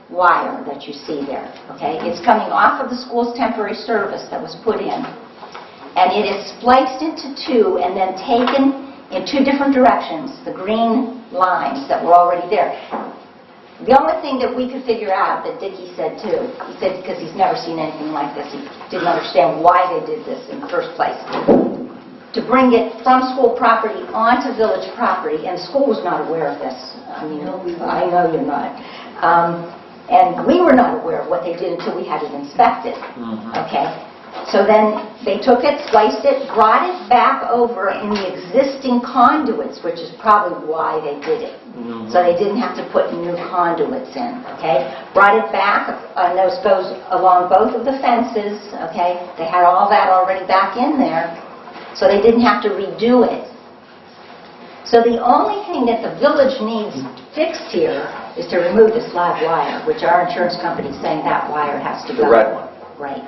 wire that you see there, okay? It's coming off of the school's temporary service that was put in, and it is spliced into two and then taken in two different directions, the green lines that were already there. The only thing that we could figure out, that Dickey said too, he said because he's never seen anything like this, he didn't understand why they did this in the first place, to bring it from school property onto village property, and the school was not aware of this. I mean, I know you're not. And we were not aware of what they did until we had it inspected. Okay? So then they took it, spliced it, brought it back over in the existing conduits, which is probably why they did it. So they didn't have to put new conduits in, okay? Brought it back, and those goes along both of the fences, okay? They had all that already back in there, so they didn't have to redo it. So the only thing that the village needs fixed here is to remove this live wire, which our insurance company is saying that wire has to go. The red one. Right.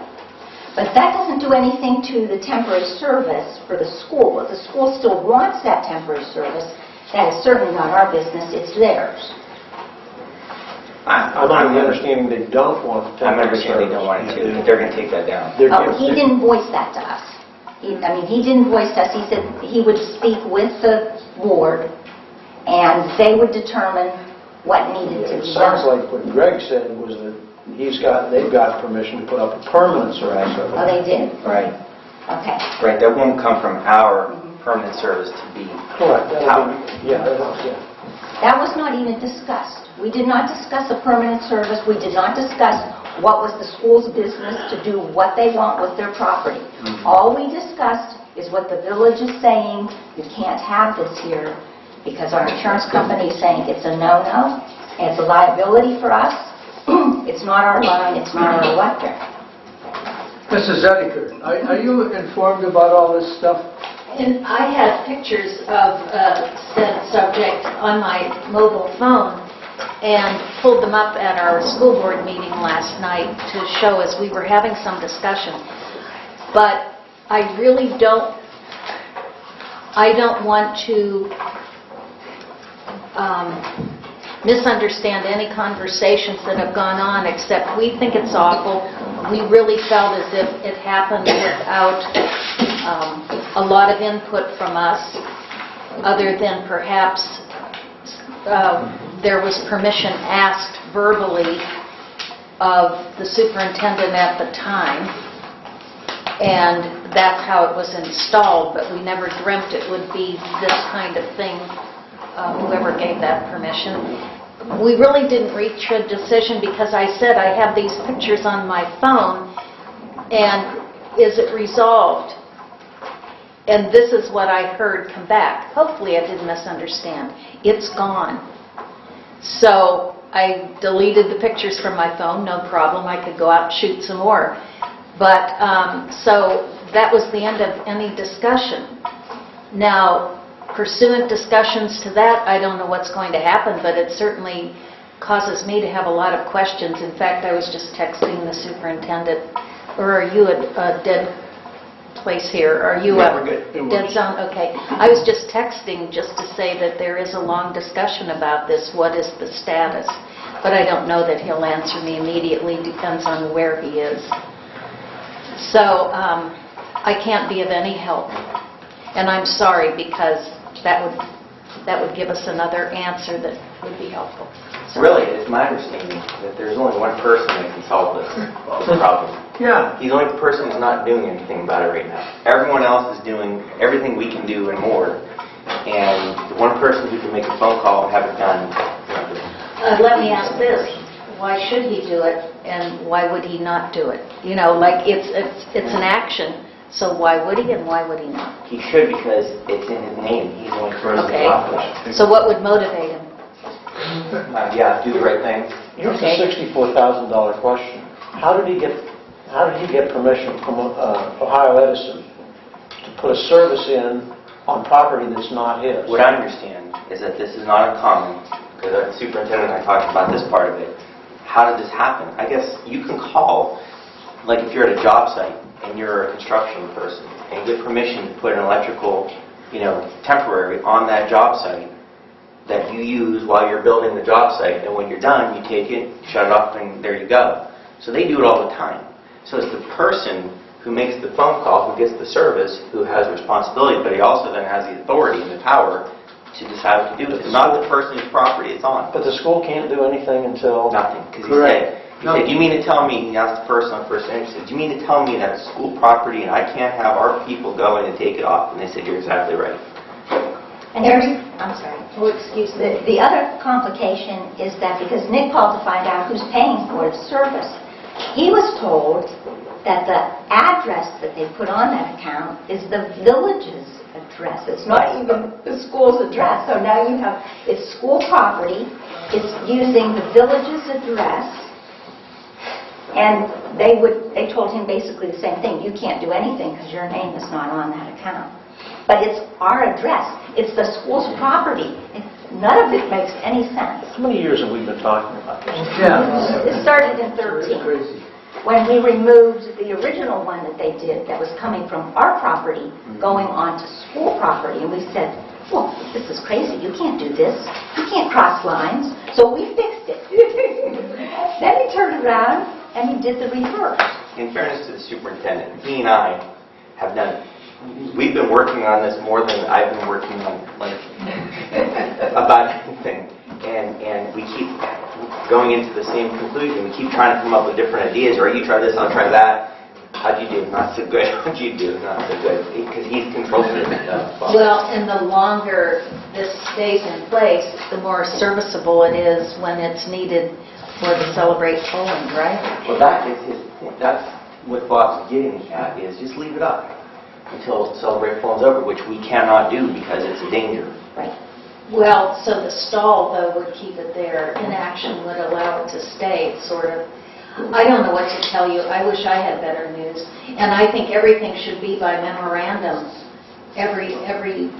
But that doesn't do anything to the temporary service for the school. If the school still wants that temporary service, that is certainly not our business, it's theirs. I'm under the understanding they don't want the I'm temporary understanding they don't want it to, but they're going to take that down. He didn't voice that to us. He didn't voice to us. He said he would speak with the board, and they would determine what needed to It be sounds done. like what Greg said was that they've got permission to put up a permanent service. Oh, they did? Right. Okay. Right, that won't come from our permanent service to be Correct. powered. Yeah. That was not even discussed. We did not discuss a permanent service. We did not discuss what was the school's business to do what they want with their property. All we discussed is what the village is saying, you can't have this here, because our insurance company is saying it's a no-no, and it's a liability for us. It's not our line, it's not our electric. Mrs. Zediker, are you informed about all this stuff? And I had pictures of said subject on my mobile phone and pulled them up at our school board meeting last night to show us we were having some discussion. But I really don't want to misunderstand any conversations that have gone on, except we think it's awful. We really felt as if it happened without a lot of input from us, other than perhaps there was permission asked verbally of the superintendent at the time, and that's how it was installed, but we never dreamt it would be this kind of thing, whoever gave that permission. We really didn't reach a decision because I said I have these pictures on my phone, and is it resolved? And this is what I heard come back. Hopefully I didn't misunderstand. It's gone. So I deleted the pictures from my phone, no problem. I could go out and shoot some more. But so that was the end of any discussion. Now, pursuant discussions to that, I don't know what's going to happen, but it certainly causes me to have a lot of questions. In fact, I was just texting the superintendent, or are you a dead place here? Are you No, we're good. Oh, It dead zone? Okay. I was just texting just to say that there is a long discussion about this. What is the status? But I don't know that he'll answer me immediately. Depends on where he is. So I can't be of any help. And I'm sorry, because that would give us another answer that would be helpful. So, Really, it's my understanding that there's only one person that can solve this problem. Yeah. He's the only person who's not doing anything about it right now. Everyone else is doing everything we can do and more. And the one person who can make a phone call and have it done. Let me ask this. Why should he do it, and why would he not do it? You know, like it's an action, so why would he and why would he not? He should, because it's in his name. He's the only person Okay. to accomplish it. So what would motivate him? Yeah, do the right thing. Here's Okay. a $64,000 question. How did he get permission from Ohio Edison to put a service in on property that's not his? What I understand is that this is not uncommon, because the superintendent and I talked about this part of it. How did this happen? I guess you can call, like if you're at a job site and you're a construction person, and get permission to put an electrical, temporary on that job site that you use while you're building the job site, and when you're done, you take it, shut it off, and there you go. So they do it all the time. So it's the person who makes the phone call, who gets the service, who has responsibility, but he also then has the authority and the power to decide what to do with it. Not the person whose property it's on. But the school can't do anything until... Nothing, because Correct. he said, you mean to tell me, he asked the person on first interest, do you mean to tell me that it's school property and I can't have our people go in and take it off? And they said, you're exactly right. And I'm sorry. Oh, excuse me. The other complication is that because Nick called to find out who's paying for the service, he was told that the address that they put on that account is the village's address. It's not even the school's address. So now you have, it's school property, it's using the village's address, and they told him basically the same thing. You can't do anything because your name is not on that account. but it's our address. It's the school's property. None of it makes any sense. How many years have we been talking about this? Yeah. It started in 13. Crazy. When we removed the original one that they did that was coming from our property going onto school property, and we said, well, this is crazy. You can't do this. You can't cross lines. So we fixed it. Then he turned around and he did the reverse. In fairness to the superintendent, he and I have done, we've been working on this more than I've been working on about anything. And we keep going into the same conclusion. We keep trying to come up with different ideas, or you try this, I'll try that. How'd you do? Not so good. How'd you do? Not so good. Because he's controlling it. Well, and the longer this stays in place, the more serviceable it is when it's needed for the Celebrate Poland, right? Well, that is his point. That's what Bob's getting at, is just leave it up until Celebrate Poland's over, which we cannot do because it's a danger. Right. Well, so the stall, though, would keep it there. Inaction would allow it to stay, sort of. I don't know what to tell you. I wish I had better news. And I think everything should be by memorandum. Every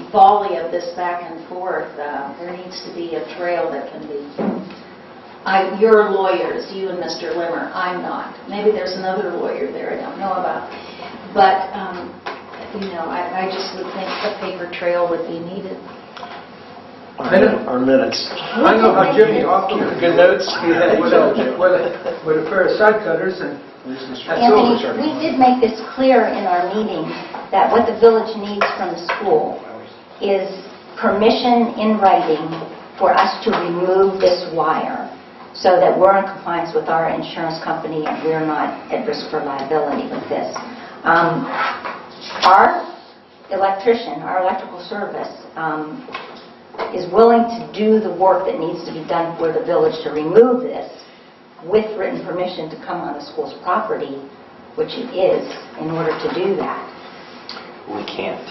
volley of this back and forth, there needs to be a trail that can be. You're lawyers, you and Mr. Limmer. I'm not. Maybe there's another lawyer there I don't know about. But, I just would think a paper trail would be needed. Our minutes. I know how Jimmy often Good notes? with a pair of side cutters and Anthony, we did make this clear in our meeting that what the village needs from the school is permission in writing for us to remove this wire so that we're in compliance with our insurance company and we're not at risk for liability with this. Our electrician, our electrical service, is willing to do the work that needs to be done for the village to remove this with written permission to come on the school's property, which it is, in order to do that. We can't.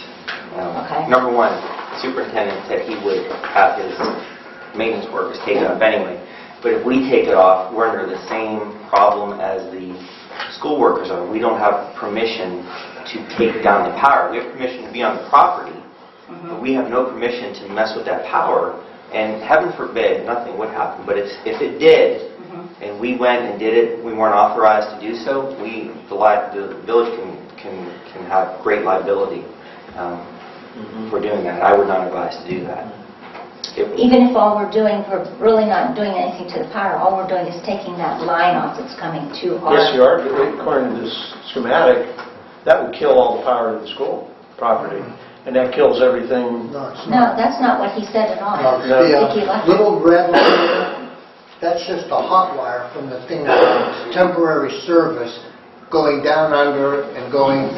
Okay. Number one, the superintendent said he would have his maintenance workers take it up anyway. But if we take it off, we're under the same problem as the school workers are. We don't have permission to take down the power. We have permission to be on the property, but we have no permission to mess with that power. And heaven forbid, nothing would happen. But if it did, and we went and did it, we weren't authorized to do so, the village can have great liability for doing that. I would not advise to do that. Even if all we're doing, we're really not doing anything to the power, all we're doing is taking that line off that's coming to our... Yes, you are. According to this schematic, that would kill all the power to the school property. And that kills everything. No, it's No, not. that's not what he said at all. No, Vicki the left. little red line, that's just a hot wire from the thing that's temporary service going down under and going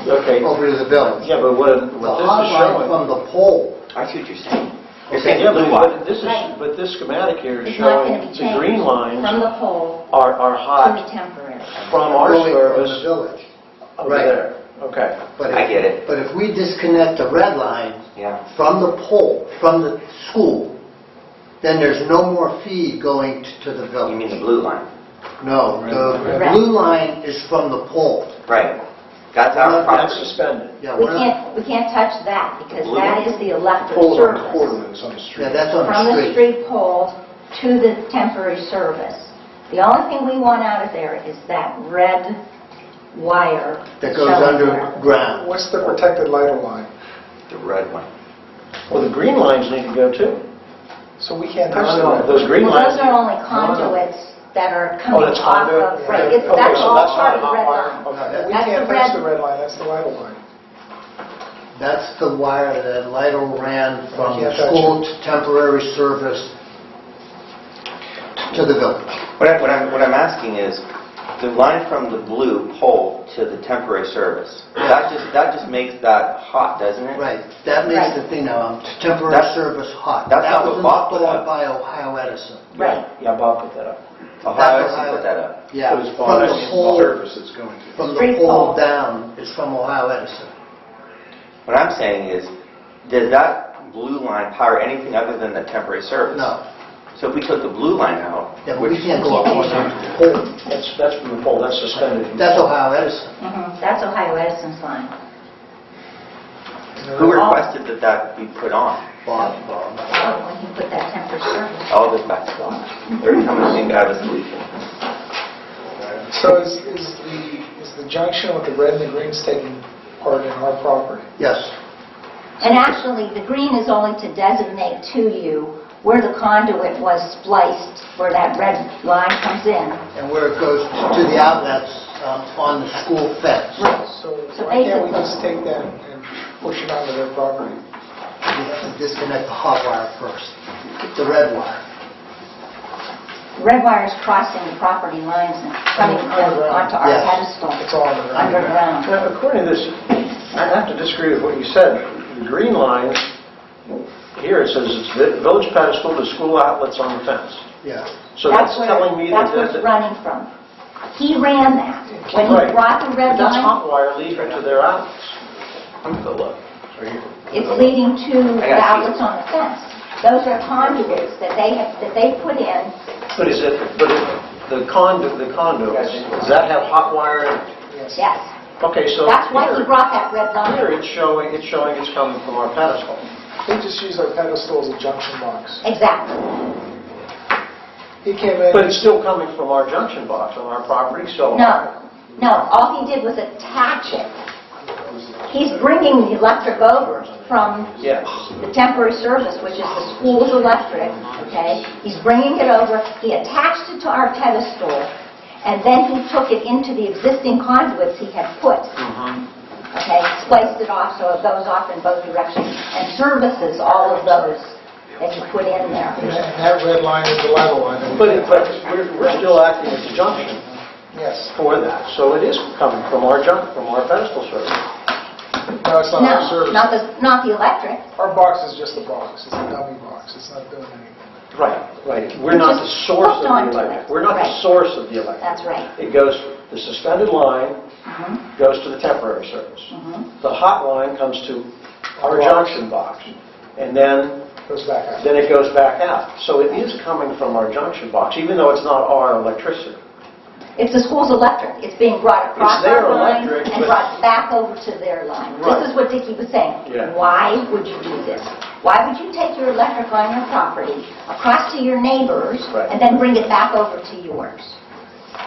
over to the village. Yeah, but what The this hot is line showing... from the pole. I see what you're saying. You're Okay. saying Yeah, blue wire. but this schematic here is It's not going to showing be the changed green lines from the pole are to hot the temporary. from our Going from the service village. over Right. there. Okay. But I get it. But if we disconnect the red line Yeah. from the pole, from the school, then there's no more feed going to the You village. mean the blue line? No, the Red. blue line is from the pole. Right. That's our That's property. suspended. Yeah, We we're not, can't touch that because Blue that one? is the electric Poles on the service. corner that's on the street. yeah, that's on From the the street. street pole to the temporary service. The only thing we want out of there is that red wire. That goes showing there. underground. What's the protected lighter line? The red one. Well, the green lines need to go too. So we can't touch No, that. those green Well, lines... those are only conduits that are Oh, coming that's off conduit? of, right, Okay, that's so all that's part not of the a hot red wire? line. Okay. We That's can't the touch red- the red line, that's the lighter line. That's the wire that Lido ran from Can't the touch school to temporary service to the village. What I'm asking is, the line from the blue pole to the temporary service, that just makes that hot, doesn't it? Right, that makes Right. the thing, temporary That's- service hot. that's That not was what Bob put installed up. by Ohio Edison. Right. Yeah, Bob put that up. Ohio That's Edison put that up. Yeah, But it's from on the the pole, surface it's going to. from the Street pole pole. down, it's from Ohio Edison. What I'm saying is, does that blue line power anything other than the temporary service? No, So if we took the blue line out, yeah, but we which, can't go up on the pole. That's from the pole, that's suspended. That's Ohio Edison. That's Ohio Edison's line. Who requested that that be put on? Bob. When he put that temporary service. All this back to Bob. Every time I think I have a solution. So is the junction with the red and the green taking part in our property? Yes. And actually, the green is only to designate to you where the conduit was spliced, where that red line comes in. And where it goes to the outlets on the school fence. So So why can't we basically- just take that and push it onto their property? You have to disconnect the hot wire first, the red wire. Red wire is crossing the property lines and coming onto our Yes. pedestal It's all underground. underground. Now, according to this, I have to disagree with what you said. The green line, here it says it's the village pedestal to school outlets on the fence. Yeah. So that's where- telling me That's that... where it's running from. He ran that. When he Right. brought the red But that's line, hot wire leading to their outlets. I'm gonna look. it's leading to I the got you. outlets on the fence. Those are conduits that they put in. But the conduits, does that have hot wire in it? Yes. Okay, so That's why he here, brought that red line. here it's showing it's coming from our pedestal. They just use our pedestal as a junction box. Exactly. He came in. But it's still coming from our junction box on our property, so... No, all he did was attach it. He's bringing the electric over from Yes. the temporary service, which is the school's electric, okay? He's bringing it over, he attached it to our pedestal, and then he took it into the existing conduits he had put, okay? Spliced it off so it goes off in both directions, and services all of those that he put in there. And that red line is the level line. But we're still acting as a junction Yes. for that, so it is coming from our pedestal service. No, it's not our No, service. not the electric. Our box is just a box. It's a dummy box. It's not doing anything. Right. We're not the Just source of hooked the onto electric. it. We're not the Right. source of the electric. That's right. It goes, the suspended line Mhm, goes to the temporary service. mhm. The hot line comes to our Our box. junction box, and then Goes back out. it goes back out. So it is coming from our junction box, even though it's not our electricity. It's the school's electric. It's being brought across It's their our line electric, and but- brought back over to their line. Right. This is what Dickie was saying. Yeah. Why would you do this? Why would you take your electric on your property across to your neighbors Right. and then bring it back over to yours?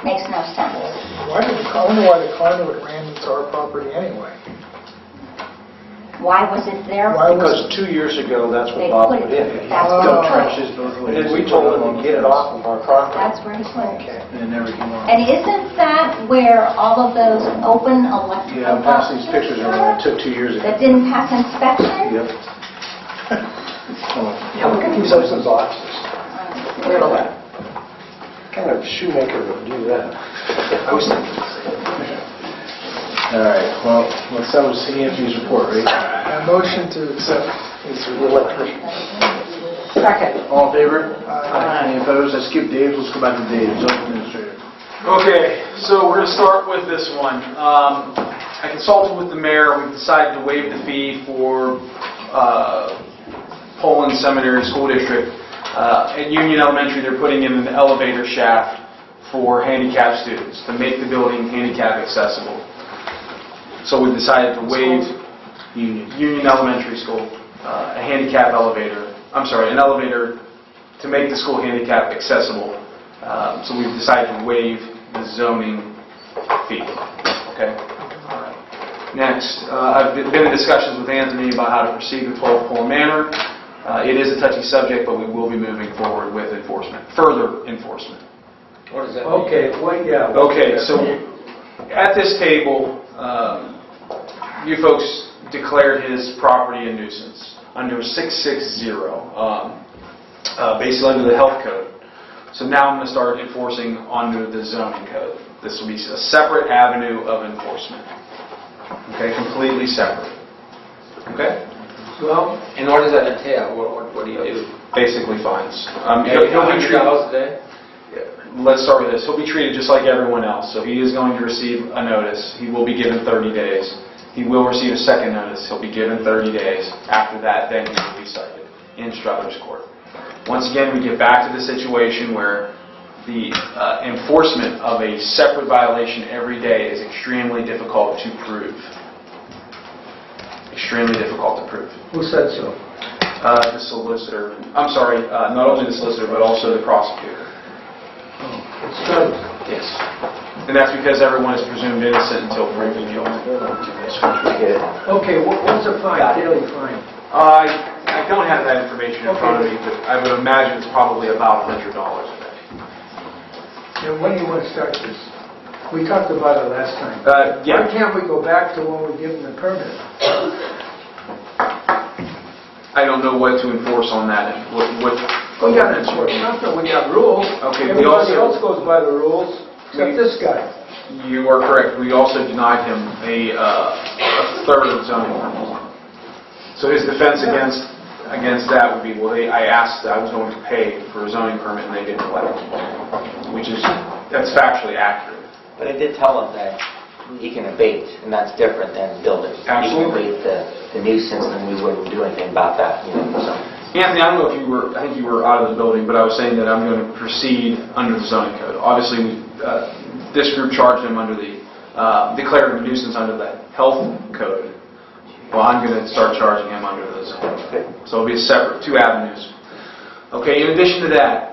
Makes no sense. I wonder why the conduit ran into our property anyway. Why was it there? Why was Because 2 years ago, that's They what Bob put put it, in. that's Oh. where Dug he put it. both And then we told him to get it off of our property. That's where he put it. Okay. And it never came on. And isn't that where all of those open electrical Yeah, I'm passing these boxes pictures were around. It took 2 years ago. that didn't pass inspection? Yep. Yeah, look at these open boxes. Uh, Look at that. What kind of shoemaker would do that? I was thinking the same. All right, well, let's have a see Anthony's report, right? A motion to accept his Electrician. Second. All in favor? Aye. Any opposed? I skipped Dave's, let's go back to Dave, zoning administrator. Okay, so we're going to start with this one. I consulted with the mayor. We've decided to waive the fee for Poland Seminary School District. At Union Elementary, they're putting in an elevator shaft for handicapped students to make the building handicap accessible. So we've decided to waive Union Elementary School, a handicap elevator. I'm sorry, an elevator to make the school handicap accessible. So we've decided to waive the zoning fee. Okay? All right. Next, I've been in discussions with Anthony about how to proceed with 12 Pole Manor. It is a touchy subject, but we will be moving forward with enforcement, further enforcement. What does that mean? Okay, well, yeah. Okay, so at this table, you folks declared his property a nuisance under 660, basically under the health code. So now I'm going to start enforcing under the zoning code. This will be a separate avenue of enforcement. Okay, completely separate. Okay? Well, and what does that entail? What do you do? Basically fines. $100 He'll be treated. a day? Let's start with this. He'll be treated just like everyone else. So he is going to receive a notice. He will be given 30 days. He will receive a second notice. He'll be given 30 days. After that, then he will be cited in Struthers Court. Once again, we get back to the situation where the enforcement of a separate violation every day is extremely difficult to prove. extremely difficult to prove. Who said so? The solicitor, I'm sorry, not only the solicitor, but also the prosecutor. It's true. Yes. And that's because everyone is presumed innocent until proven guilty. Okay, what's the fine, daily fine? I don't have that information in front of me, but I would imagine it's probably about $100 a day. Now, when do you want to start this? We talked about it last time. Yeah. Why can't we go back to when we give them the permit? I don't know what to enforce on that. We got to enforce something, we got rules. Okay, we Everybody also- else goes by the rules, except this guy. You are correct. We also denied him a third zoning permit. So his defense against that would be, well, I asked, I was going to pay for a zoning permit and they didn't let me, that's factually accurate. But I did tell him that he can abate, and that's different than building. Absolutely. He can abate the nuisance, and we wouldn't do anything about that, so. Anthony, I don't know if I think you were out of the building, but I was saying that I'm going to proceed under the zoning code. Obviously, this group charged him under declaring a nuisance under the health code. Well, I'm going to start charging him under the zoning code. So it'll be a separate, 2 avenues. Okay, in addition to that,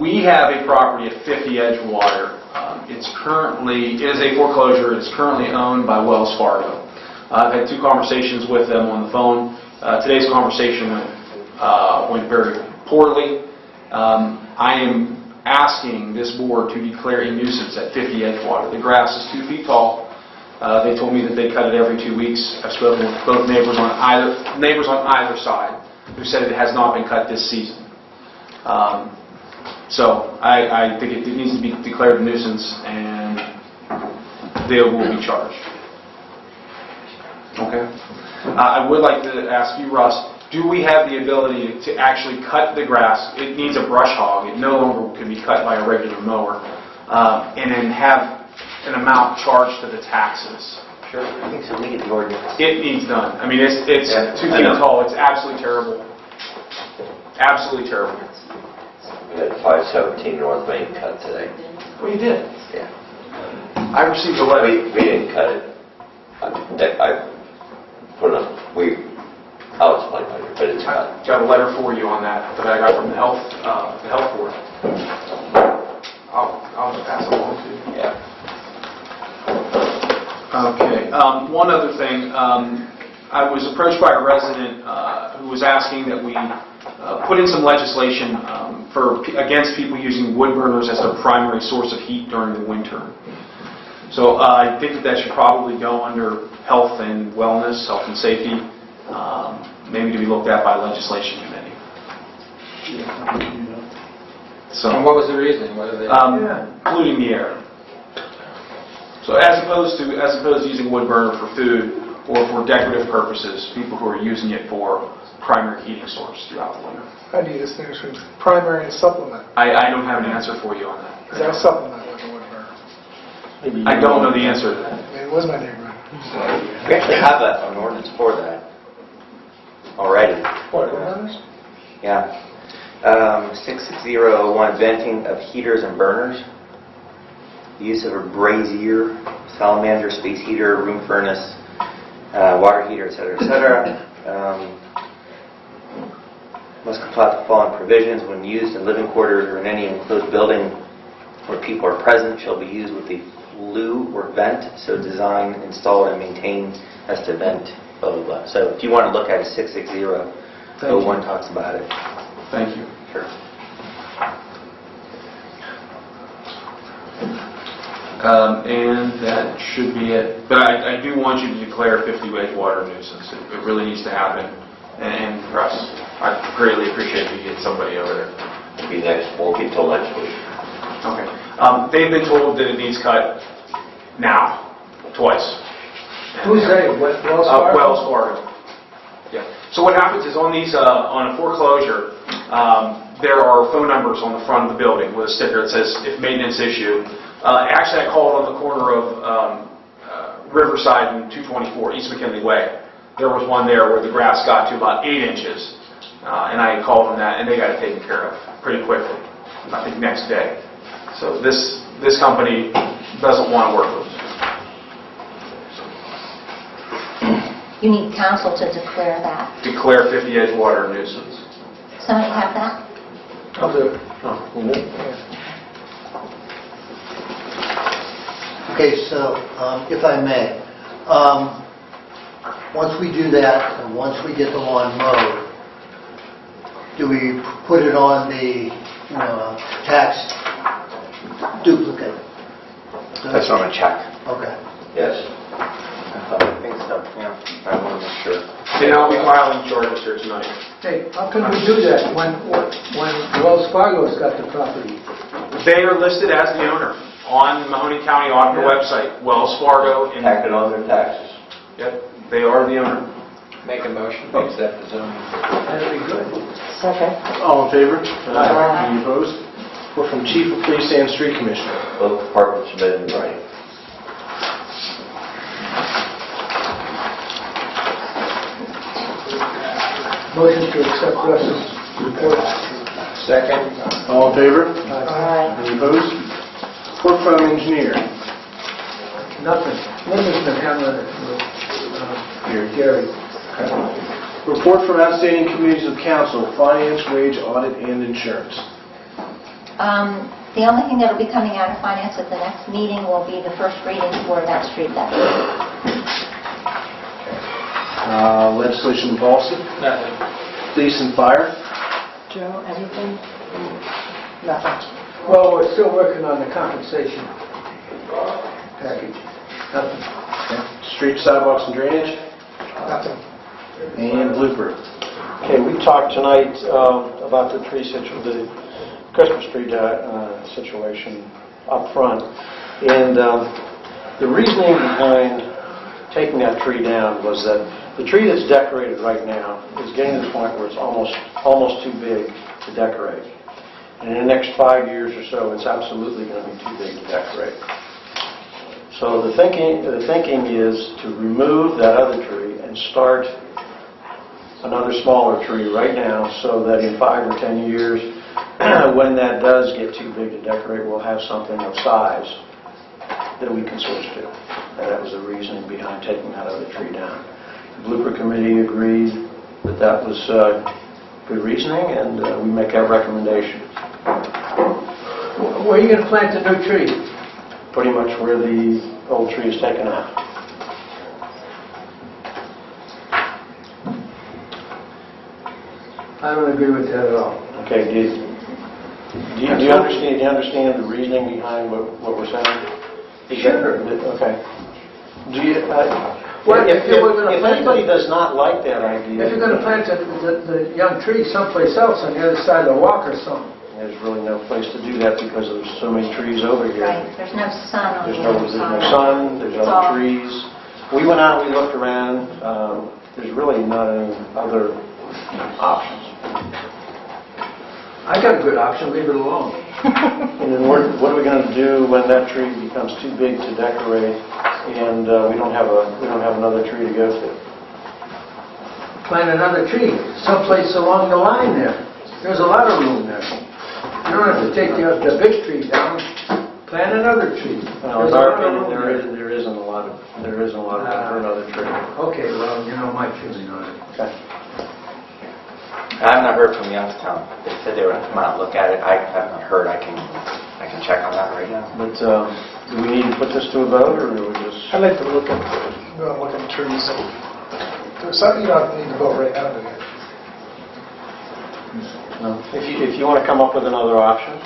we have a property at 50 Edgewater. It is a foreclosure. It's currently owned by Wells Fargo. I've had 2 conversations with them on the phone. Today's conversation went very poorly. I am asking this board to declare a nuisance at 50 Edgewater. The grass is 2 feet tall. They told me that they cut it every 2 weeks. I've spoken with both neighbors on either side who said it has not been cut this season. So I think it needs to be declared a nuisance, and they will be charged. Okay. I would like to ask you, Russ, do we have the ability to actually cut the grass? It needs a brush hog. It no longer can be cut by a regular mower, and then have an amount charged to the taxes. Sure, I think so. We get the ordinance. It needs done. I mean, it's 2 feet tall. It's absolutely terrible. Absolutely terrible. We had 517 North Main cut today. Well, you did. Yeah. I received a letter. We didn't cut it. I put it on, I'll explain later, but it's cut. I got a letter for you on that I got from the health board. I'll just pass it along to you. Yeah. Okay. One other thing. I was approached by a resident who was asking that we put in some legislation against people using wood burners as their primary source of heat during the winter. So I think that should probably go under health and wellness, health and safety, maybe to be looked at by legislation committee. So, And what was the reason? What are they? polluting the air. So as opposed to using wood burner for food or for decorative purposes, people who are using it for primary heating source throughout the winter. How do you distinguish between primary and supplement? I don't have an answer for you on that. Is that a supplement like a wood burner? I don't know the answer to that. I mean, it was my neighborhood. We actually have an ordinance for that already. What, wood burners? Yeah. 6601, venting of heaters and burners. Use of a brazier, salamander, space heater, room furnace, water heater, etc., etc. Must comply with the following provisions. When used in living quarters or in any enclosed building where people are present, shall be used with a flue or vent, so designed, installed, and maintained as to vent, blah, blah, blah. So if you want to look at it, 66001 talks about it. Thank you. Sure. And that should be it. But I do want you to declare 50 Edgewater a nuisance. It really needs to happen. And Russ, I greatly appreciate if you get somebody over there. Won't be till next week. Okay. They've been told that it needs cut now, twice. Who's they? Wells Fargo? Wells Fargo. Yeah. So what happens is on these, on a foreclosure, there are phone numbers on the front of the building with a sticker that says, if maintenance issue. Actually, I called on the corner of Riverside and 224, East McKinley Way. There was one there where the grass got to about 8 inches, and I called on that, and they got it taken care of pretty quickly, I think next day. So this company doesn't want to work with us. You need council to declare that. Declare 50 Edgewater a nuisance. Somebody have that? I'll do it. Okay, so if I may, once we do that, and once we get the lawn mowed, do we put it on the tax duplicate? That's on a check. Okay. Yes. I think so, yeah. I want to make sure. And I'll be filing charges here tonight. Hey, how can we do that when Wells Fargo's got the property? They are listed as the owner on Mahoney County Auditor website, Wells Fargo. And Tack it on their taxes. Yep, they are the owner. Make a motion to accept the zoning. That'd be good. Second. All in favor? Any opposed? Report from Chief of Police and Street Commissioner. Both departments submitted in writing. Motion to accept Russ's report. Second. All in favor? Aye. Any opposed? Report from Engineer. Nothing. Linda's been handling it with Gary. Report from outstanding committees of council, finance, wage, audit, and insurance. The only thing that will be coming out of finance at the next meeting will be the first reading for that street levy. Legislation and policy, Nothing. police and fire. Joe, anything? Nothing. Well, we're still working on the compensation package. Nothing. Street, sidewalks, and drainage. Nothing. And blooper. Okay, we talked tonight about the the Christmas tree situation up front, and the reasoning behind taking that tree down was that the tree that's decorated right now is getting to the point where it's almost too big to decorate. And in the next 5 years or so, it's absolutely going to be too big to decorate. So the thinking is to remove that other tree and start another smaller tree right now, so that in 5 or 10 years, when that does get too big to decorate, we'll have something of size that we can switch to. And that was the reasoning behind taking that other tree down. The Blooper Committee agreed that that was good reasoning, and we make that recommendation. Where are you going to plant the new tree? Pretty much where the old tree is taken out. I don't agree with that at all. Okay, do you understand the reasoning behind what we're saying? Sure. Okay. Do you, Well, if you were gonna if plant anybody does not like that idea, If you're going to plant the young tree someplace else on the other side of the walk or something, there's really no place to do that because there's so many trees over here. Right, there's no sun on There's the no other side. sun, there's It's other all- trees. We went out, we looked around, there's really not any other options. I got a good option, leave it alone. And then what are we going to do when that tree becomes too big to decorate and we don't have another tree to go to? Plant another tree someplace along the line there. There's a lot of room there. You don't have to take the big tree down. Plant another tree. Well, in There's a our lot of opinion, room there isn't a lot of room for another tree. Okay, well, you know my feeling on it. Okay. I have not heard from Youngstown. They said they were going to come out and look at it. I have not heard. I can check on that right now. But do we need to put this to a vote, or do we just? I'd like to look at trees. There's something you don't need to vote right now, do you? No. If you want to come up with another option,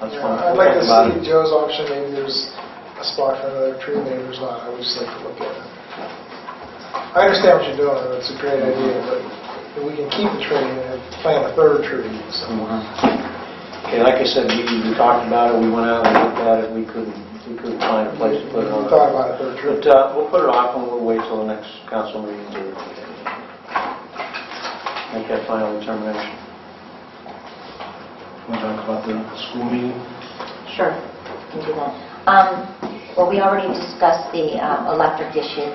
that's fine. I'd like to Talk about see it. Joe's option, maybe there's a spot for another tree, maybe there's not. I would just like to look at it. I understand what you're doing, and it's a great idea, but if we can keep the tree and plant a third tree somewhere. Okay, like I said, we talked about it, we went out and looked at it, we couldn't find a place to put it on. We thought about a third tree. But we'll put it off and we'll wait till the next council meeting to make that final determination. Want to talk about the school meeting? Sure, we can do that. Well, we already discussed the electric issue.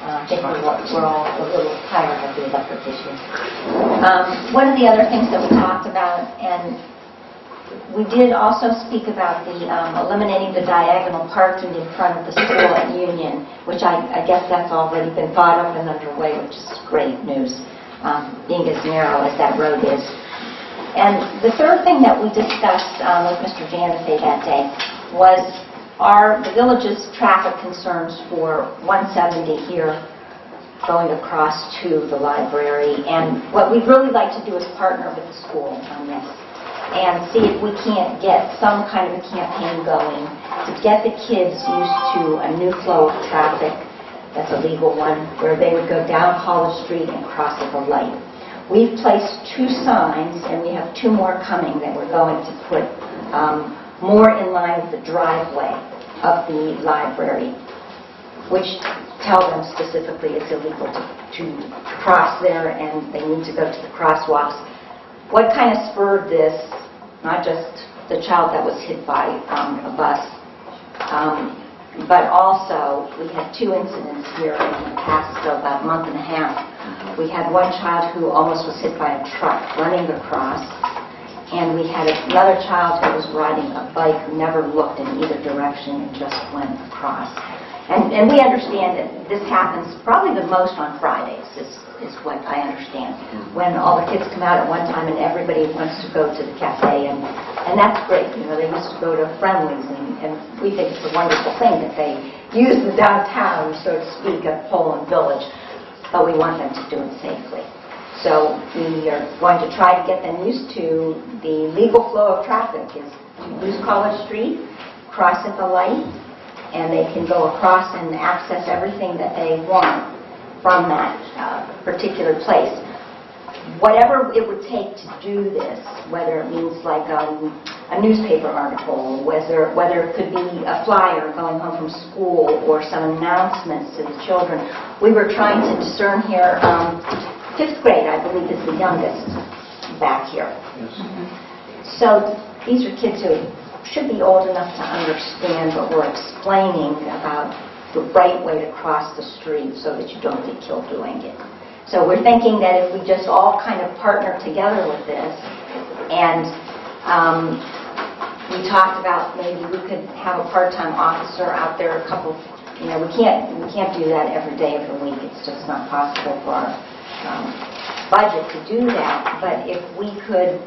I think we're all a little tired of the electric issue. One of the other things that we talked about, and We did also speak about the eliminating the diagonal parking in front of the school at Union, which I guess that's already been thought of and underway, which is great news, being as narrow as that road is. And the third thing that we discussed with Mr. Janifay that day was the village's traffic concerns for 170 here going across to the library. And what we'd really like to do is partner with the school on this and see if we can't get some kind of a campaign going to get the kids used to a new flow of traffic that's a legal one, where they would go down Hollis Street and cross at the light. We've placed 2 signs, and we have 2 more coming that we're going to put more in line with the driveway of the library, which tell them specifically it's illegal to cross there and they need to go to the crosswalks. What kind of spurred this, not just the child that was hit by a bus, but also we had 2 incidents here in the past about a month and a half. We had one child who almost was hit by a truck running across, and we had another child who was riding a bike who never looked in either direction and just went across. And we understand that this happens probably the most on Fridays, is what I understand, when all the kids come out at one time and everybody wants to go to the cafe, and that's great. You know, they used to go to Friendly's, and we think it's a wonderful thing that they use the downtown, so to speak, of Poland Village, but we want them to do it safely. So we are going to try to get them used to the legal flow of traffic is to use College Street, cross at the light, and they can go across and access everything that they want from that particular place. Whatever it would take to do this, whether it means like a newspaper article, whether it could be a flyer going home from school or some announcements to the children. We were trying to discern here, 5th grade, I believe, is the youngest back here. So these are kids who should be old enough to understand what we're explaining about the right way to cross the street so that you don't get killed doing it. So we're thinking that if we just all kind of partner together with this, and we talked about maybe we could have a part-time officer out there, a couple, you know, we can't do that every day of the week. It's just not possible for our budget to do that. But if we could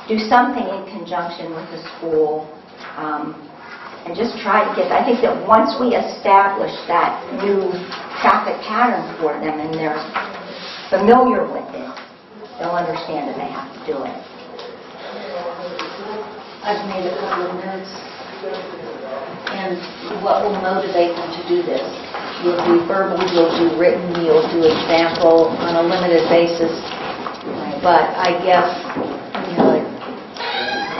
do something in conjunction with the school, and just try to get, I think that once we establish that new traffic pattern for them and they're familiar with it, they'll understand that they have to do it. I've made a couple of notes. And what will motivate them to do this? You'll do verbal, you'll do written, you'll do example on a limited basis. But I guess, you know,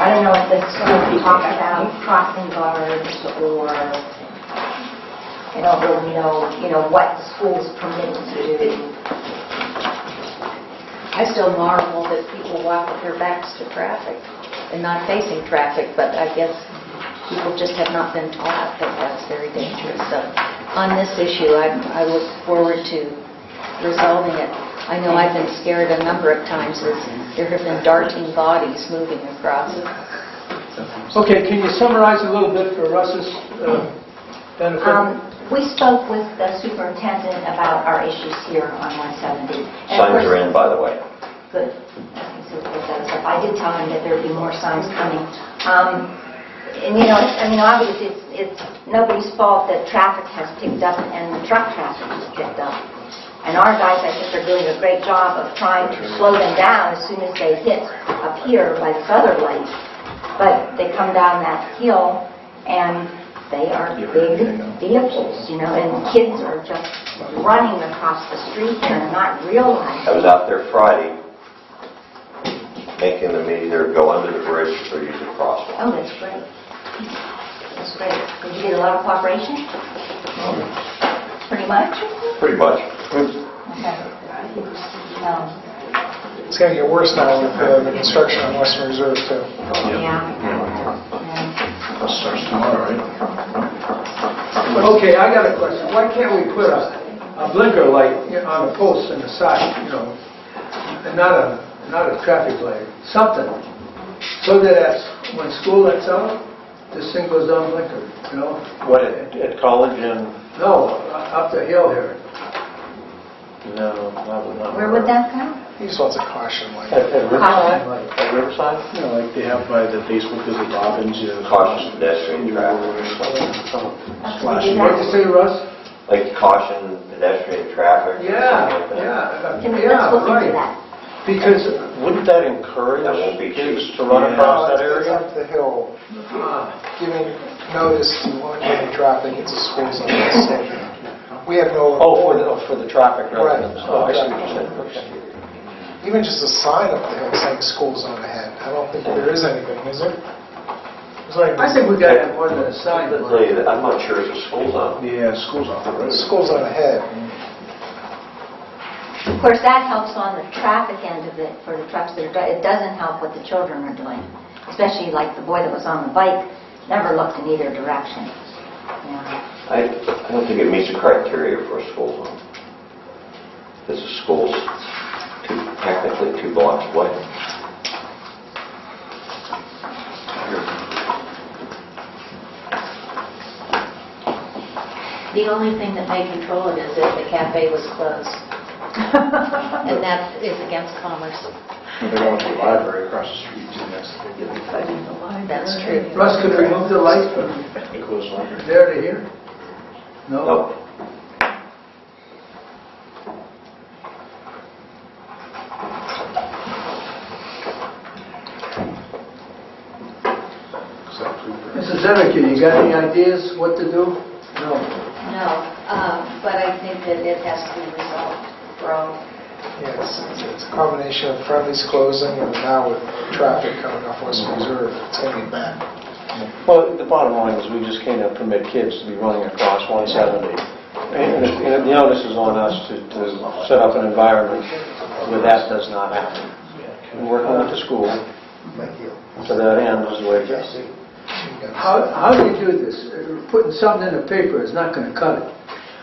I don't know if the school talks about crossing guards, or I don't really know, you know, what the school is permitted to do. I still marvel that people walk with their backs to traffic and not facing traffic, but I guess people just have not been taught that that's very dangerous. So on this issue, I look forward to resolving it. I know I've been scared a number of times as there have been darting bodies moving across. Okay, can you summarize a little bit for Russ's benefit? We spoke with the superintendent about our issues here on 170. Signs are in, by the way. Good. I did tell him that there would be more signs coming. And you know, I mean, obviously it's nobody's fault that traffic has picked up and the truck traffic has picked up. And our guys, I think, are doing a great job of trying to slow them down as soon as they hit up here by this other light. But they come down that hill and they are big vehicles, you know, and kids are just running across the street and not realizing. I was out there Friday, making them either go under the bridge or use a crosswalk. Oh, that's great. That's great. Did you get a lot of cooperation? Pretty much? Pretty much. Okay. No. It's going to get worse now with the construction on Western Reserve, too. Yeah. That starts tomorrow, right? Okay, I got a question. Why can't we put a blinker light on the posts on the side, you know, and not a traffic light, something, so that when school lets out, this thing goes down blinker, you know? What, at college and, No, up the hill here. no, not. Where would that go? He just wants a caution light. At Riverside? At Riverside? You know, like they have by the Facebook visit Dobbins, you know. Caution pedestrian traffic. Flashing. What'd you say, Russ? Like caution pedestrian traffic. Yeah, something like that. Can we yeah, let's look right. into that? Because, Wouldn't that encourage That won't be kids cheap. to run across that It's area? up the hill, giving notice to oncoming traffic into school zone. We have no... Oh, for the traffic residents. Right. Oh, I see what you're saying, okay. Even just a sign up the hill saying school zone ahead. I don't think there is anything, is there? It's like, I think we got to have more than a sign. I'll tell you that, I'm not sure it's a school zone. Yeah, school's off the road. school zone ahead. Of course, that helps on the traffic end of it for the trucks that are driving. It doesn't help what the children are doing, especially like the boy that was on the bike, never looked in either direction. Yeah. I don't think it meets the criteria for a school zone. This is school's technically 2 blocks away. The only thing that may control it is if the cafe was closed. And that is against commerce. They want the library across the street too, next to the That's true. Russ, could we move the lights from closed library. there to here? No? Nope. Mrs. Zernicke, you got any ideas what to do? No. No, but I think that it has to be resolved for all. Yeah, it's a combination of Friendly's closing and now with traffic coming off West Reserve, it's going to be bad. Well, the bottom line is we just can't permit kids to be running across 170. And the onus is on us to set up an environment where that does not happen. And working with the school to that end is the way it goes. How do you do this? Putting something in the paper is not going to cut it.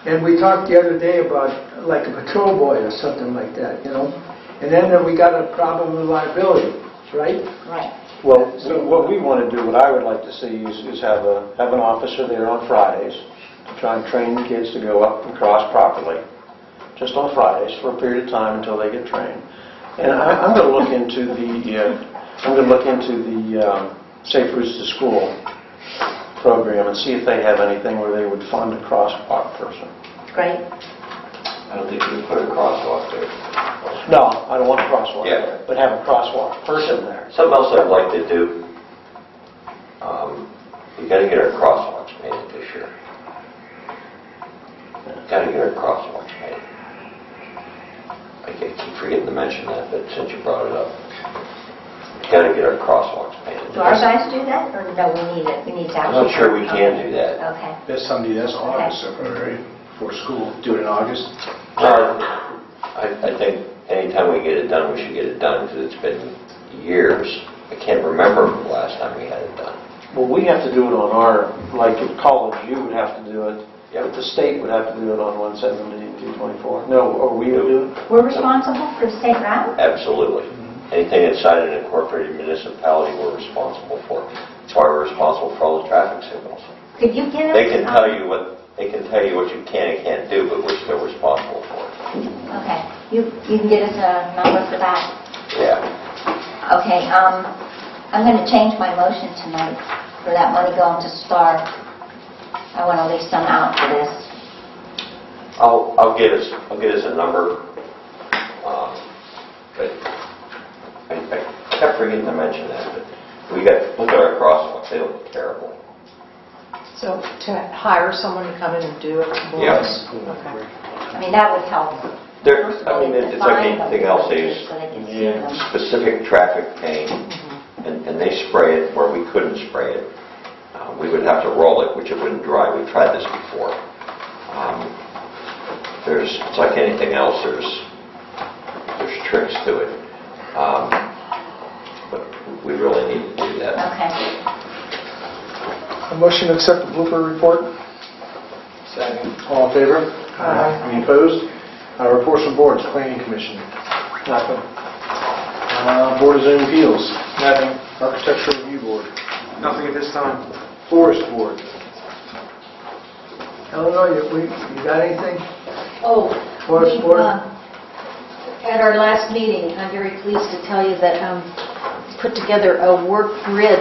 And we talked the other day about like a patrol boy or something like that, you know? And then we got a problem with liability, right? Right. Well, what we want to do, what I would like to see is have an officer there on Fridays to try and train the kids to go up and cross properly, just on Fridays for a period of time until they get trained. And I'm going to look into the Safe Routes to School program and see if they have anything where they would fund a crosswalk person. Great. I don't think you can put a crosswalk there. No, I don't want a crosswalk Yeah. there, but have a crosswalk person there. Something else I'd like to do, you gotta get our crosswalks painted this year. Gotta get our crosswalks painted. I keep forgetting to mention that, but since you brought it up. Gotta get our crosswalks painted. Do our guys do that, or no, we need it, we need to I'm actually... not sure we can do that. Okay. That's something that's August, right? For school, do it in August. I think anytime we get it done, we should get it done, because it's been years. I can't remember the last time we had it done. Well, we have to do it on our, like at college, you would have to do it, Yep. but the state would have to do it on 170, 224. No, or we would do it? We're responsible for the state route? Absolutely. Anything inside an incorporated municipality, we're responsible for. That's why we're responsible for all the traffic signals. Could you get us... They can tell you what you can and can't do, but we're still responsible for it. Okay. You can get us a number for that? Yeah. Okay, I'm going to change my motion tonight for that money going to STAR. I want to leave some out for this. I'll get us a number. But I kept forgetting to mention that. But look at our crosswalks. They look terrible. So to hire someone to come in and do it for Yeah. us? Okay. I mean, that would help. It's like anything else. They use So they can see them. specific traffic paint, and they spray it where we couldn't spray it. We would have to roll it, which it wouldn't dry. We've tried this before. It's like anything else. There's tricks to it. But we really need to do that. Okay. A motion to accept the blooper report? Second. All in favor? Any opposed? Reports from boards, planning commission. Nothing. Board of Zoning Appeals. Nothing. Architectural Review Board. Nothing at this time. Forest Board. Eleanor, you got anything? Oh, Forest we, Board? at our last meeting, I'm very pleased to tell you that put together a work grid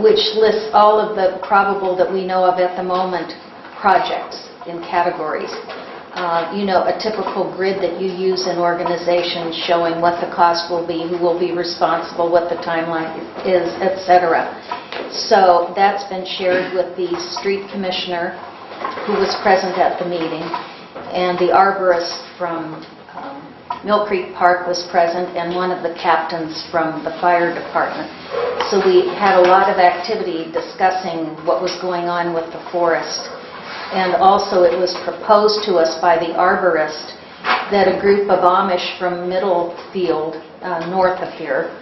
which lists all of the probable that we know of at the moment projects in categories. A typical grid that you use in organizations showing what the cost will be, who will be responsible, what the timeline is, etc. So that's been shared with the street commissioner who was present at the meeting, and the arborist from Mill Creek Park was present, and one of the captains from the fire department. So we had a lot of activity discussing what was going on with the forest. And also it was proposed to us by the arborist that a group of Amish from Middlefield, north of here,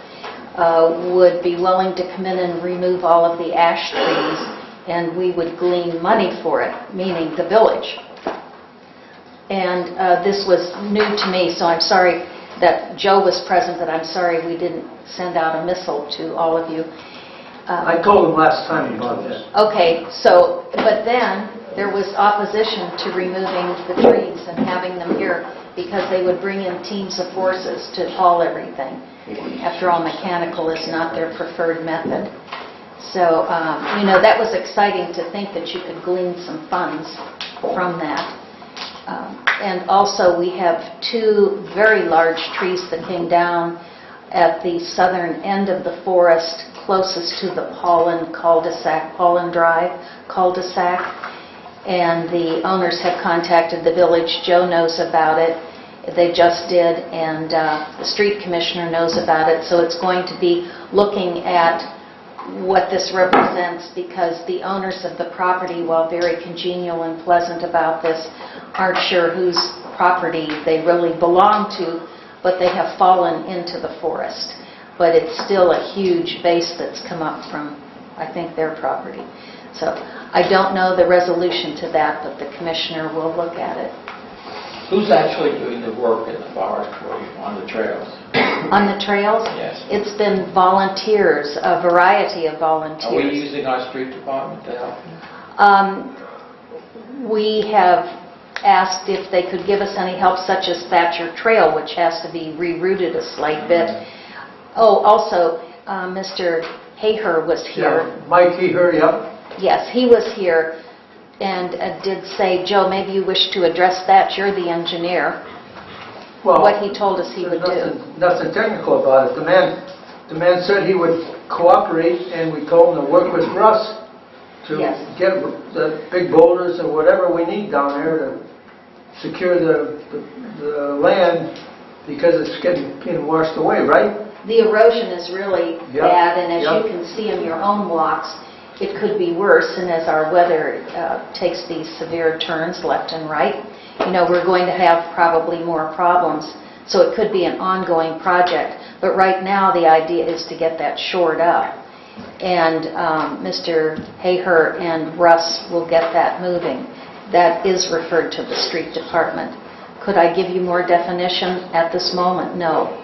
would be willing to come in and remove all of the ash trees, and we would glean money for it, meaning the village. And this was new to me, so I'm sorry that Joe was present, but I'm sorry we didn't send out a missile to all of you. I told him last time about that. Okay, but then there was opposition to removing the trees and having them here because they would bring in teams of forces to haul everything. After all, mechanical is not their preferred method. So, that was exciting to think that you could glean some funds from that. And also we have 2 very large trees that came down at the southern end of the forest closest to the Paulin cul-de-sac, Paulin Drive cul-de-sac. And the owners have contacted the village. Joe knows about it. They just did, and the street commissioner knows about it. So it's going to be looking at what this represents, because the owners of the property, while very congenial and pleasant about this, aren't sure whose property they really belong to, but they have fallen into the forest. But it's still a huge base that's come up from, I think, their property. So I don't know the resolution to that, but the commissioner will look at it. Who's actually doing the work in the forest for you on the trails? On the trails? Yes. It's been volunteers, a variety of volunteers. Are we using our street department to help? We have asked if they could give us any help, such as Thatcher Trail, which has to be rerouted a slight bit. Oh, also, Mr. Hayher was here. Yeah, Mike Hayher, yep. Yes, he was here and did say, Joe, maybe you wish to address that. You're the engineer. Well, what he told us he would do. Nothing technical about it. The man said he would cooperate, and we told him to work with Russ to get the big boulders or whatever we need down there to secure the land, because it's getting washed away, right? The erosion is really bad, and as you can see in your own walks, it could be worse. And as our weather takes these severe turns left and right, we're going to have probably more problems. So it could be an ongoing project. But right now the idea is to get that shored up. And Mr. Hayher and Russ will get that moving. That is referred to the street department. Could I give you more definition at this moment? No.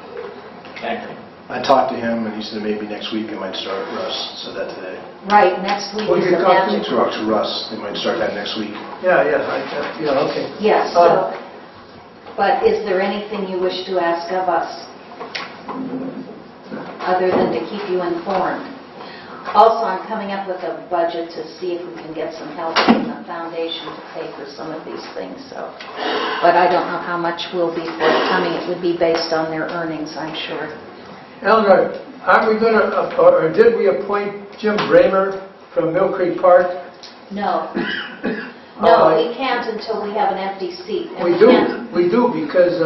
Thank you. I talked to him, and he said maybe next week they might start. Russ said that today. Right, next week is the magic. To Russ, they might start that next week. Yeah, okay. Yes, but is there anything you wish to ask of us, other than to keep you informed? Also, I'm coming up with a budget to see if we can get some help from the foundation to pay for some of these things. But I don't know how much will be forthcoming. It would be based on their earnings, I'm sure. Eleanor, aren't we going to, or did we appoint Jim Bramer from Mill Creek Park? No. No, we can't until we have an empty seat. And We do, because...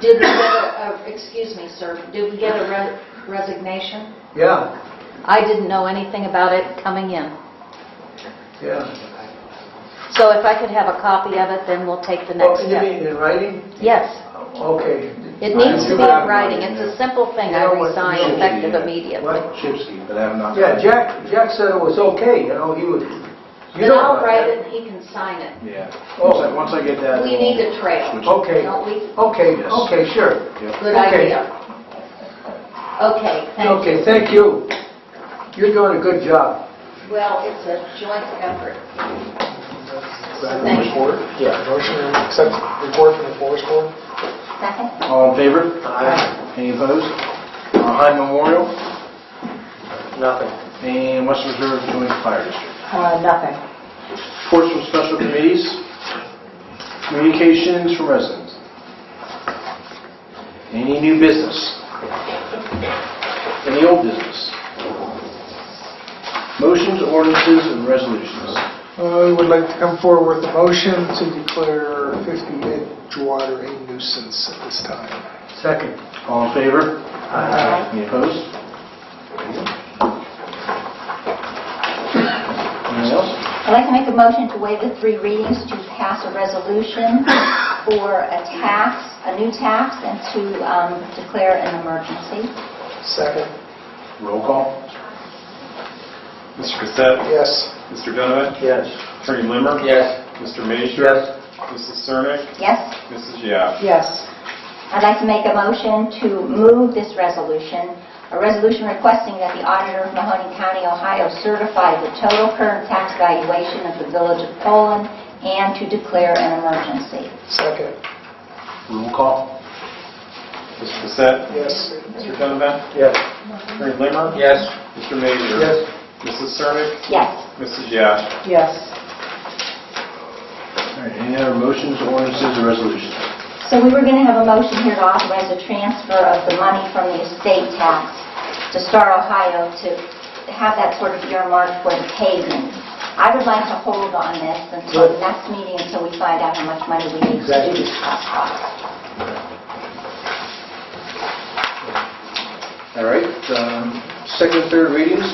Did we get excuse me, sir, did we get a resignation? Yeah. I didn't know anything about it coming in. Yeah. So if I could have a copy of it, then we'll take the next step. You mean in writing? Yes. Okay. It needs to be in writing. It's a simple thing. I resign effective immediately. Chipsky, but I have not. Yeah, Jack said it was okay. He would. Then I'll write it and he can sign it. Yeah. Once I get that. We need a trail. Okay. Don't we? Okay. Yes. Okay. Sure. Yep. Good idea. Okay, thank you. Okay, thank you. You're doing a good job. Well, it's a joint effort. Thank you. Yeah. Motion to accept report from the Forest Board? Second? All in favor? Aye. Any opposed? High Memorial? Nothing. And West Reserve Joint Fire District. Nothing. Reports from special committees. Communications from residents. Any new business? Any old business? Motions, ordinances, and resolutions. I would like to come forward with a motion to declare 50 Edgewater a nuisance at this time. Second. All in favor? Aye. Any opposed? Anything else? I'd like to make a motion to waive the 3 readings to pass a resolution for a new tax, and to declare an emergency. Second. Roll call. Mr. Cassett? Yes. Mr. Donovan? Yes. Attorney Limmer? Yes. Mr. Major? Yes. Mrs. Cernick? Yes? Mrs. Yap? Yes. I'd like to make a motion to move this resolution, a resolution requesting that the auditor of Mahoning County, Ohio certify the total current tax valuation of the Village of Poland and to declare an emergency. Second. Roll call. Mr. Cassett? Yes. Mr. Donovan? Yes. Attorney Limmer? Yes. Mr. Major? Yes. Mrs. Cernick? Yes. Mrs. Yap? Yes. All right, any other motions, ordinances, or resolutions? So we were going to have a motion here to authorize a transfer of the money from the estate tax to Star Ohio to have that sort of earmarked for the paving. I would like to hold on this until the next meeting, until we find out how much money we need to do this process. All right, second and third readings.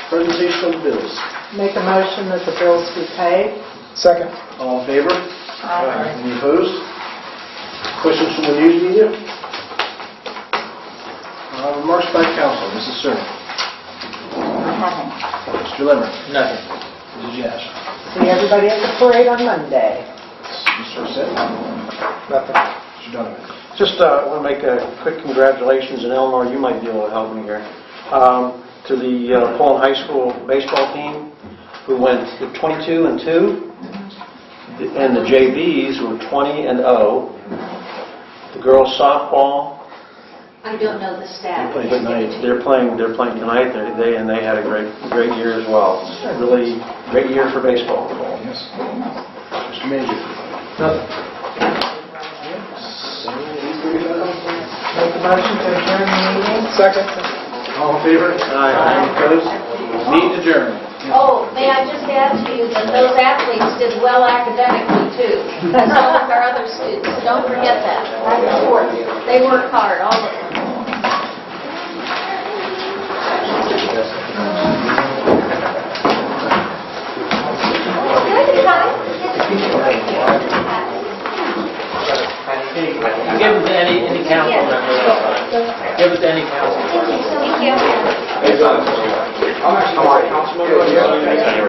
Presentation of the bills. Make a motion that the bills be paid. Second. All in favor? Aye. Any opposed? Questions from the news media? Remarks by council. Mrs. Cerny. Nothing. Mr. Lemmer. Nothing. Mrs. Yash. See everybody at the parade on Monday. Mr. Orsett. Nothing. Mr. Donovan. Just want to make a quick congratulations, and Eleanor, you might be able to help me here, to the Poland High School baseball team who went 22-2, and the JVs were 20-0. The girls softball, I don't know the stat. they're playing tonight. They had a great year as well. It's a really great year for baseball. Yes. Mr. Major. Nothing. Make a motion to adjourn the meeting. Second. All in favor? Aye. Opposed? Meeting adjourned. Oh, may I just add to you that those athletes did well academically too, as well as our other students. Don't forget that. They work hard, all of them. Give it to any council member. Give it to any council member. Thank you. How are you, Councilmember?